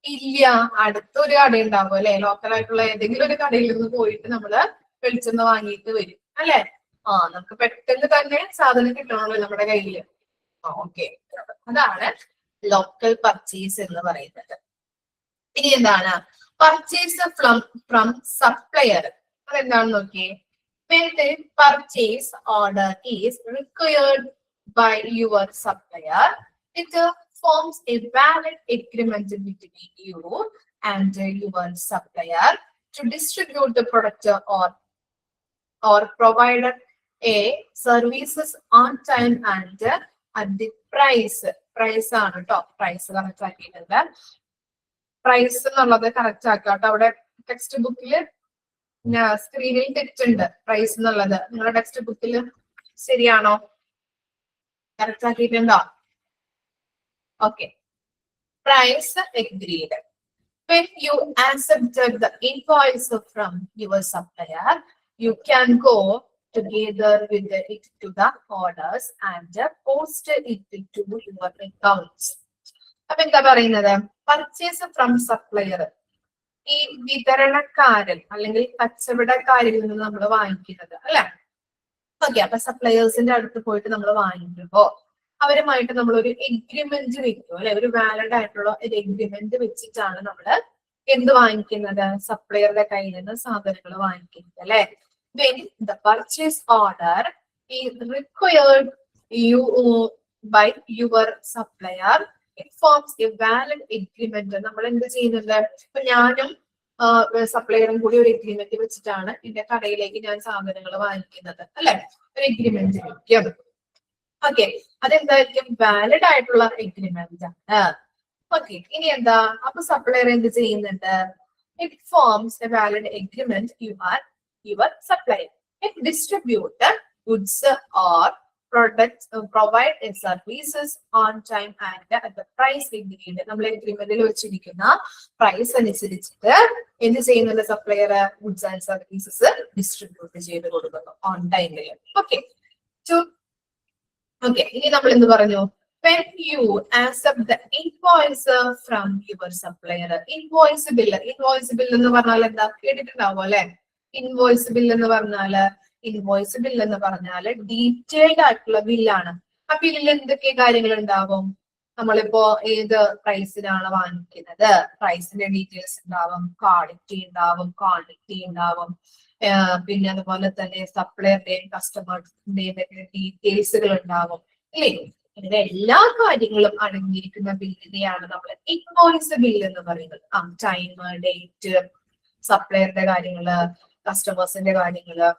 ഇല്ല. അടുത്തൊരു കട ഉണ്ടാവും അല്ലെ, ലോക്കലായിട്ടുള്ള ഏതെങ്കിലും ഒരു കടയിൽ നിന്ന് പോയിട്ട് നമ്മള് വെളിച്ചെണ്ണ വാങ്ങിയിട്ട് വരും അല്ലെ. നമുക്ക് പെട്ടെന്ന് തന്നെ സാധനം കിട്ടണമല്ലോ നമ്മുടെ കയ്യില്. ഓക്കെ, അതാണ് ലോക്കൽ പർച്ചേസ് എന്ന് പറയുന്നത്. ഇനി എന്താണ് പർച്ചേസ് ഫ്രം സപ്ലയർ? അതെന്താണെന്ന് നോക്കിയേ. When the purchase order is required by your supplier, it forms a valid agreement between you and your supplier to distribute the product or provide a services on time and at the price. Price ആണ് കേട്ടോ, price correct ആക്കിയിട്ടുണ്ട്. Price എന്നുള്ളത് correct ആക്കുക കേട്ടോ. അവിടെ text ബുക്കില് സ്ക്രീനിൽ തെറ്റുണ്ട്. പ്രൈസ് എന്നുള്ളത് നിങ്ങളുടെ ടെക്സ്റ്റ് ബുക്കിൽ ശരിയാണോ? കറക്റ്റ് ആക്കിയിട്ടുണ്ടോ? Okay, price agreed. When you accepted the invoice from your supplier, you can go together with it to the orders and post it to your accounts. അപ്പൊ എന്താ പറയുന്നത്? പർച്ചേസ് ഫ്രം സപ്ലയർ, ഈ വിതരണക്കാരൻ അല്ലെങ്കിൽ കച്ചവടക്കാരിൽ നിന്ന് നമ്മൾ വാങ്ങിക്കുന്നത് അല്ലെ. ഓക്കെ, അപ്പൊ സപ്ലയേഴ്സിന്റെ അടുത്ത് പോയിട്ട് നമ്മൾ വാങ്ങിക്കുമ്പോ അവരുമായിട്ട് നമ്മൾ ഒരു എഗ്രിമെന്റ് വെക്കും അല്ലെ. ഒരു വാലിഡ് ആയിട്ടുള്ള ഒരു എഗ്രിമെന്റ് വെച്ചിട്ടാണ് നമ്മള് എന്ത് വാങ്ങിക്കുന്നത്? സപ്ലയറുടെ കയ്യിൽ നിന്ന് സാധനങ്ങൾ വാങ്ങിക്കുന്നത് അല്ലെ. When the purchase order is required by your supplier, it forms a valid agreement. നമ്മൾ എന്ത് ചെയ്യുന്നുണ്ട്? ഇപ്പൊ ഞാനും സപ്ലയറും കൂടി ഒരു എഗ്രിമെന്റ് വെച്ചിട്ടാണ് എന്റെ കടയിലേക്ക് ഞാൻ സാധനങ്ങൾ വാങ്ങിക്കുന്നത് അല്ലെ. ഒരു എഗ്രിമെന്റ് വെക്കും. ഓക്കെ, അതെന്തായിരിക്കും? വാലിഡ് ആയിട്ടുള്ള എഗ്രിമെന്റ് ആണ്. ഓക്കെ, ഇനി എന്താ? അപ്പൊ സപ്ലയർ എന്ത് ചെയ്യുന്നുണ്ട്? It forms A valid agreement your supplier. It distribute goods or products, provide services on time and at the price agreed. നമ്മൾ എഗ്രിമെന്റിൽ വെച്ചിരിക്കുന്ന പ്രൈസ് അനുസരിച്ചിട്ട് എന്ത് ചെയ്യുന്നുണ്ട്? Supplier goods and services distribute ചെയ്ത് കൊടുക്കുന്നു ഓൺ ടൈമിൽ. ഓക്കെ, ഇനി നമ്മൾ എന്ത് പറഞ്ഞു? When you accept the invoice from your supplier, invoice bill എന്ന് പറഞ്ഞാൽ എന്താ? കേട്ടിട്ടുണ്ടാവും അല്ലെ? ഇൻവോയ്സ് ബിൽ എന്ന് പറഞ്ഞാല് ഡീറ്റെയിൽഡ് ആയിട്ടുള്ള ബില്ലാണ്. ആ ബില്ലിൽ എന്തൊക്കെ കാര്യങ്ങൾ ഉണ്ടാവും? നമ്മളിപ്പോ ഏത് പ്രൈസിനാണ് വാങ്ങിക്കുന്നത്, പ്രൈസിന്റെ ഡീറ്റെയിൽസ് ഉണ്ടാവും, ക്വാളിറ്റി ഉണ്ടാവും, ക്വാണ്ടിറ്റി ഉണ്ടാവും, പിന്നെ അതുപോലെ തന്നെ സപ്ലയറുടെയും കസ്റ്റമേഴ്സിന്റെയും ഡീറ്റെയിൽസുകൾ ഉണ്ടാവും അല്ലേ? ഇങ്ങനെ എല്ലാ കാര്യങ്ങളും അടങ്ങിയിരിക്കുന്ന ബില്ലിനെയാണ് നമ്മൾ ഇൻവോയ്സ് ബിൽ എന്ന് പറയുന്നത്. ടൈം, ഡേറ്റ്, സപ്ലയറുടെ കാര്യങ്ങള്, കസ്റ്റമേഴ്സിന്റെ കാര്യങ്ങള്,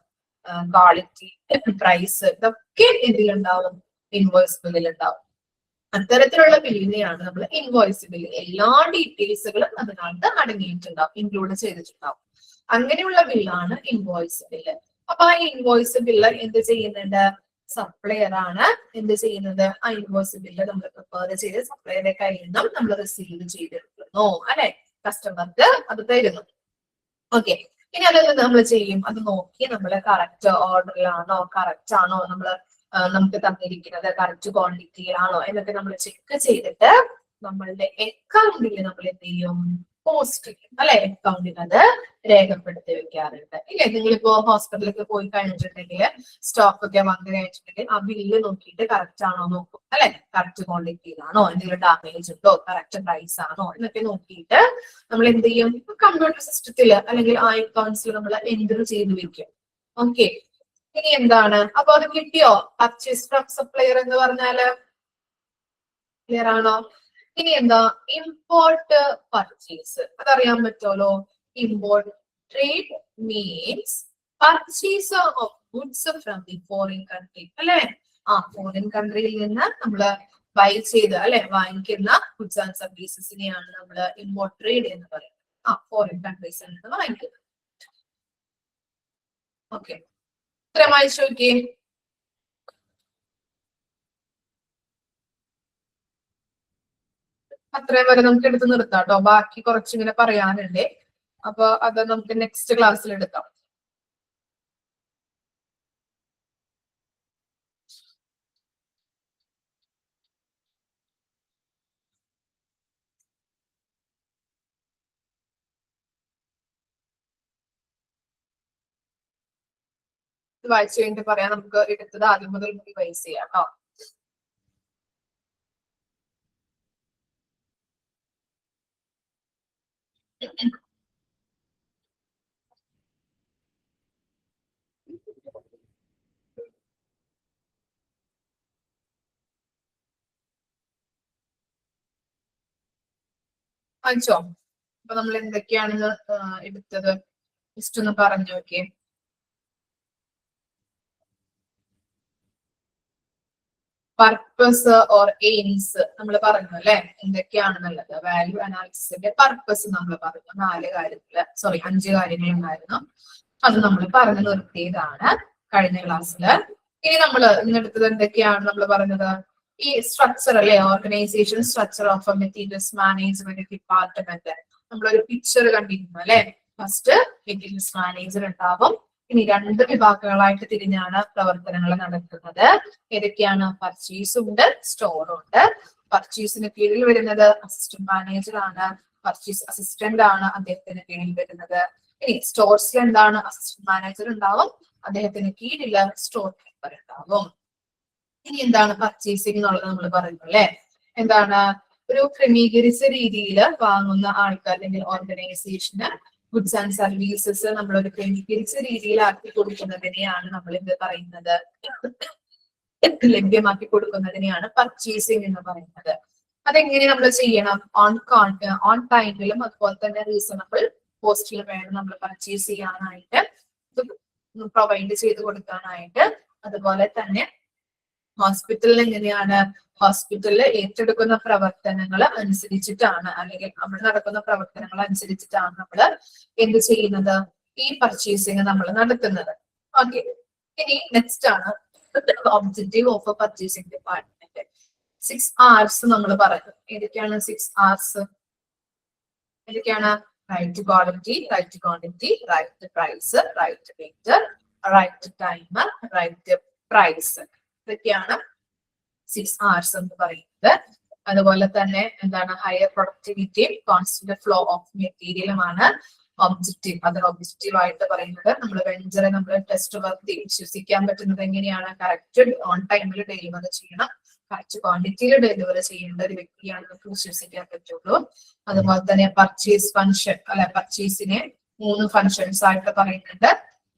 ക്വാളിറ്റി, പ്രൈസ്, ഇതൊക്കെ ഇതിലുണ്ടാവും, ഇൻവോയ്സ് ബില്ലിൽ ഉണ്ടാവും. അത്തരത്തിലുള്ള ബില്ലിനെയാണ് നമ്മൾ ഇൻവോയ്സ് ബില്ല്. എല്ലാ ഡീറ്റെയിൽസുകളും അതിനകത്ത് അടങ്ങിയിട്ടുണ്ടാവും, ഇൻക്ലൂഡ് ചെയ്തിട്ടുണ്ടാവും. അങ്ങനെയുള്ള ബില്ലാണ് ഇൻവോയ്സ് ബില്ല്. അപ്പൊ ആ ഇൻവോയ്സ് ബില്ല് എന്ത് ചെയ്യുന്നുണ്ട്? സപ്ലയർ ആണ് എന്ത് ചെയ്യുന്നത്? ആ ഇൻവോയ്സ് ബില്ല് നമ്മൾ പ്രിപ്പയർ ചെയ്ത് സപ്ലയറുടെ കയ്യിൽ നിന്നും നമ്മൾ റിസീവ് ചെയ്തെടുക്കുന്നു അല്ലെ? കസ്റ്റമർക്ക് അത് തരുന്നു. ഓക്കെ, ഇനി അതെല്ലാം നമ്മൾ ചെയ്യും, അത് നോക്കി നമ്മൾ കറക്റ്റ് ഓർഡറിലാണോ, കറക്റ്റ് ആണോ നമുക്ക് തന്നിരിക്കുന്നത്, കറക്റ്റ് ക്വാണ്ടിറ്റിയിലാണോ എന്നൊക്കെ നമ്മൾ ചെക്ക് ചെയ്തിട്ട് നമ്മളുടെ അക്കൗണ്ടിൽ നമ്മൾ എന്ത് ചെയ്യും? പോസ്റ്റ് ചെയ്യും അല്ലെ? അക്കൗണ്ടിൽ അത് രേഖപ്പെടുത്തി വെക്കാറുണ്ട് ഇല്ലേ? നിങ്ങളിപ്പോ ഹോസ്പിറ്റലിലേക്ക് പോയി കഴിഞ്ഞിട്ടുണ്ടെങ്കിൽ സ്റ്റോക്ക് ഒക്കെ വന്നു കഴിഞ്ഞിട്ടുണ്ടെങ്കിൽ ആ ബില്ല് നോക്കിയിട്ട് കറക്റ്റ് ആണോ നോക്കും അല്ലെ? കറക്റ്റ് ക്വാണ്ടിറ്റിയിലാണോ, എന്തെങ്കിലും ഡാമേജ് ഉണ്ടോ, കറക്റ്റ് പ്രൈസ് ആണോ എന്നൊക്കെ നോക്കിയിട്ട് നമ്മൾ എന്ത് ചെയ്യും? കമ്പ്യൂട്ടർ സിസ്റ്റത്തില് അല്ലെങ്കിൽ ആ അക്കൗണ്ട്സിൽ നമ്മൾ എൻ്റർ ചെയ്ത് വെക്കും. ഓക്കെ, ഇനി എന്താണ്? അപ്പൊ അത് കിട്ടിയോ? പർച്ചേസ് ഫ്രം സപ്ലയർ എന്ന് പറഞ്ഞാല് ക്ലിയർ ആണോ? ഇനി എന്താ? ഇമ്പോർട്ട് പർച്ചേസ്, അതറിയാൻ പറ്റുമല്ലോ. Import trade means purchase of goods from the foreign country അല്ലെ? ഫോറിൻ കൺട്രിയിൽ നിന്ന് നമ്മള് ബൈ ചെയ്ത് അല്ലെ വാങ്ങിക്കുന്ന ഗുഡ്സ് ആൻഡ് സർവീസസിനെയാണ് നമ്മൾ ഇമ്പോർട്ട് ട്രേഡ് എന്ന് പറയുന്നത്. ഫോറിൻ കൺട്രീസിൽ നിന്ന് വാങ്ങിക്കുന്നത്. ഓക്കെ, ഇത്ര വായിച്ചു നോക്കിയേ. അത്രയും വരെ നമുക്ക് എടുത്ത് നിർത്താം കേട്ടോ. ബാക്കി കുറച്ചിങ്ങനെ പറയാനുണ്ട്. അപ്പൊ അത് നമുക്ക് നെക്സ്റ്റ് ക്ലാസ്സിൽ എടുക്കാം. വായിച്ചു കഴിഞ്ഞിട്ട് പറയാം. നമുക്ക് എടുത്തത് ആദ്യം മുതൽ റിവൈസ് ചെയ്യാം കേട്ടോ. വായിച്ചോ? അപ്പൊ നമ്മൾ എന്തൊക്കെയാണ് എടുത്തത് ജസ്റ്റ് ഒന്ന് പറഞ്ഞു നോക്കിയേ. പർപ്പസ് ഓർ എയിംസ് നമ്മൾ പറഞ്ഞു അല്ലെ? എന്തൊക്കെയാണെന്നുള്ളത് വാല്യൂ അനാലിസിസിന്റെ പർപ്പസ് നമ്മൾ പറഞ്ഞു. 5 കാര്യങ്ങളുണ്ടായിരുന്നു. അത് നമ്മൾ പറഞ്ഞു നിർത്തിയതാണ് കഴിഞ്ഞ ക്ലാസ്സിൽ. ഇനി നമ്മൾ ഇന്നെടുത്തത് എന്തൊക്കെയാണ് നമ്മൾ പറഞ്ഞത്? ഈ സ്ട്രക്ചർ അല്ലെ? Organisation structure of A materials management department. നമ്മളൊരു പിക്ചർ കണ്ടിരുന്നു അല്ലെ? ഫസ്റ്റ് മെറ്റീരിയൽസ് മാനേജർ ഉണ്ടാവും. ഇനി 2 വിഭാഗങ്ങളായിട്ട് തിരിഞ്ഞാണ് പ്രവർത്തനങ്ങൾ നടക്കുന്നത്. ഏതൊക്കെയാണ്? പർച്ചേസ് ഉണ്ട്, സ്റ്റോർ ഉണ്ട്. പർച്ചേസിന് കീഴിൽ വരുന്നത് അസിസ്റ്റന്റ് മാനേജർ ആണ്. പർച്ചേസ് അസിസ്റ്റന്റ് ആണ് അദ്ദേഹത്തിന് കീഴിൽ വരുന്നത്. ഇനി സ്റ്റോർസിൽ എന്താണ്? അസിസ്റ്റന്റ് മാനേജർ ഉണ്ടാവും, അദ്ദേഹത്തിന് കീഴിൽ സ്റ്റോർ കീപ്പർ ഉണ്ടാവും. ഇനി എന്താണ് പർച്ചേസിംഗ് എന്നുള്ളത് നമ്മൾ പറയുന്നു അല്ലെ? എന്താണ്? ഒരു ക്രമീകരിച്ച രീതിയിൽ വാങ്ങുന്ന ആൾക്കാർ അല്ലെങ്കിൽ ഓർഗനൈസേഷന് ഗുഡ്സ് ആൻഡ് സർവീസസ് നമ്മളൊരു ക്രമീകരിച്ച രീതിയിലാക്കി കൊടുക്കുന്നതിനെയാണ് നമ്മൾ എന്ത് പറയുന്നത്? ലഭ്യമാക്കി കൊടുക്കുന്നതിനെയാണ് പർച്ചേസിംഗ് എന്ന് പറയുന്നത്. അതെങ്ങനെ നമ്മൾ ചെയ്യണം? ഓൺ ടൈമിലും അതുപോലെ തന്നെ റീസണബിൾ കോസ്റ്റിലും വേണം നമ്മൾ പർച്ചേസ് ചെയ്യാനായിട്ട്, പ്രൊവൈഡ് ചെയ്ത് കൊടുക്കാനായിട്ട്. അതുപോലെ തന്നെ ഹോസ്പിറ്റലിൽ എങ്ങനെയാണ്? ഹോസ്പിറ്റലിൽ ഏറ്റെടുക്കുന്ന പ്രവർത്തനങ്ങൾ അനുസരിച്ചിട്ടാണ്, അല്ലെങ്കിൽ അവിടെ നടക്കുന്ന പ്രവർത്തനങ്ങൾ അനുസരിച്ചിട്ടാണ് നമ്മൾ എന്ത് ചെയ്യുന്നത്? ഈ പർച്ചേസിങ് നമ്മൾ നടത്തുന്നത്. ഓക്കെ, ഇനി നെക്സ്റ്റ് ആണ് objective of purchasing department. 6 R's നമ്മൾ പറഞ്ഞു. ഏതൊക്കെയാണ് 6 R's? ഏതൊക്കെയാണ്? Right quality, right quantity, right price, right weight, right time, right price. ഇതൊക്കെയാണ് 6 R's എന്ന് പറയുന്നത്. അതുപോലെ തന്നെ എന്താണ്? Higher productivity, constant flow of മെറ്റീരിയലുമാണ് ഒബ്ജക്റ്റീവ്. അത് ഒബ്ജക്റ്റീവ് ആയിട്ട് പറയുന്നത് നമ്മൾ വെഞ്ചറെ നമ്മൾ ടെസ്റ്റ് വർക്ക് വിശ്വസിക്കാൻ പറ്റുന്നത് എങ്ങനെയാണ്? കറക്റ്റ് ഓൺ ടൈമിൽ ഡെലിവർ ചെയ്യണം, കറക്റ്റ് ക്വാണ്ടിറ്റിയിൽ ഡെലിവർ ചെയ്യേണ്ട ഒരു വ്യക്തിയാണ് നമുക്ക് വിശ്വസിക്കാൻ പറ്റുള്ളൂ. അതുപോലെ തന്നെ പർച്ചേസ് ഫംഗ്ഷൻ, അല്ലെ, പർച്ചേസിനെ 3 ഫംഗ്ഷൻസ് ആയിട്ട് പറയുന്നുണ്ട്.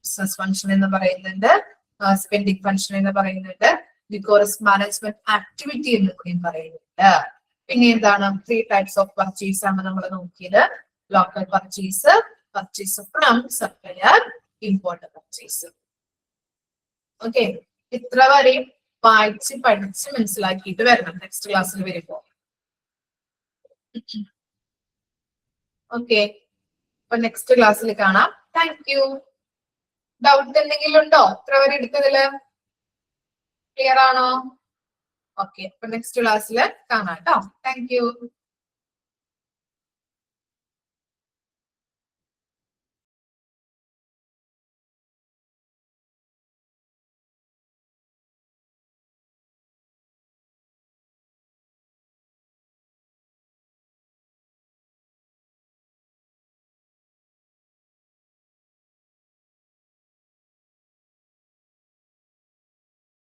ബിസിനസ് ഫംഗ്ഷൻ എന്ന് പറയുന്നുണ്ട്, സ്പെൻഡിങ് ഫംഗ്ഷൻ എന്ന് പറയുന്നുണ്ട്, ഡിക്കോറസ് മാനേജ്മെന്റ് ആക്ടിവിറ്റി എന്ന് കൂടിയും പറയുന്നുണ്ട്. പിന്നെ എന്താണ്? 3 ടൈപ്സ് ഓഫ് പർച്ചേസ് ആണ് നമ്മൾ നോക്കിയത്. Local purchase, purchase from supplier, import purchase. Okay, ഇത്ര വരെയും വായിച്ച് പഠിച്ച് മനസ്സിലാക്കിയിട്ട് വരണം നെക്സ്റ്റ് ക്ലാസ്സിൽ വരുമ്പോ. ഓക്കെ, അപ്പൊ നെക്സ്റ്റ് ക്ലാസ്സിൽ കാണാം. Thank you. ഡൗട്ട് എന്തെങ്കിലും ഉണ്ടോ ഇത്ര വരെ എടുത്തതില്? ക്ലിയർ ആണോ? ഓക്കെ, അപ്പൊ നെക്സ്റ്റ് ക്ലാസ്സിൽ കാണാം കേട്ടോ. Thank you.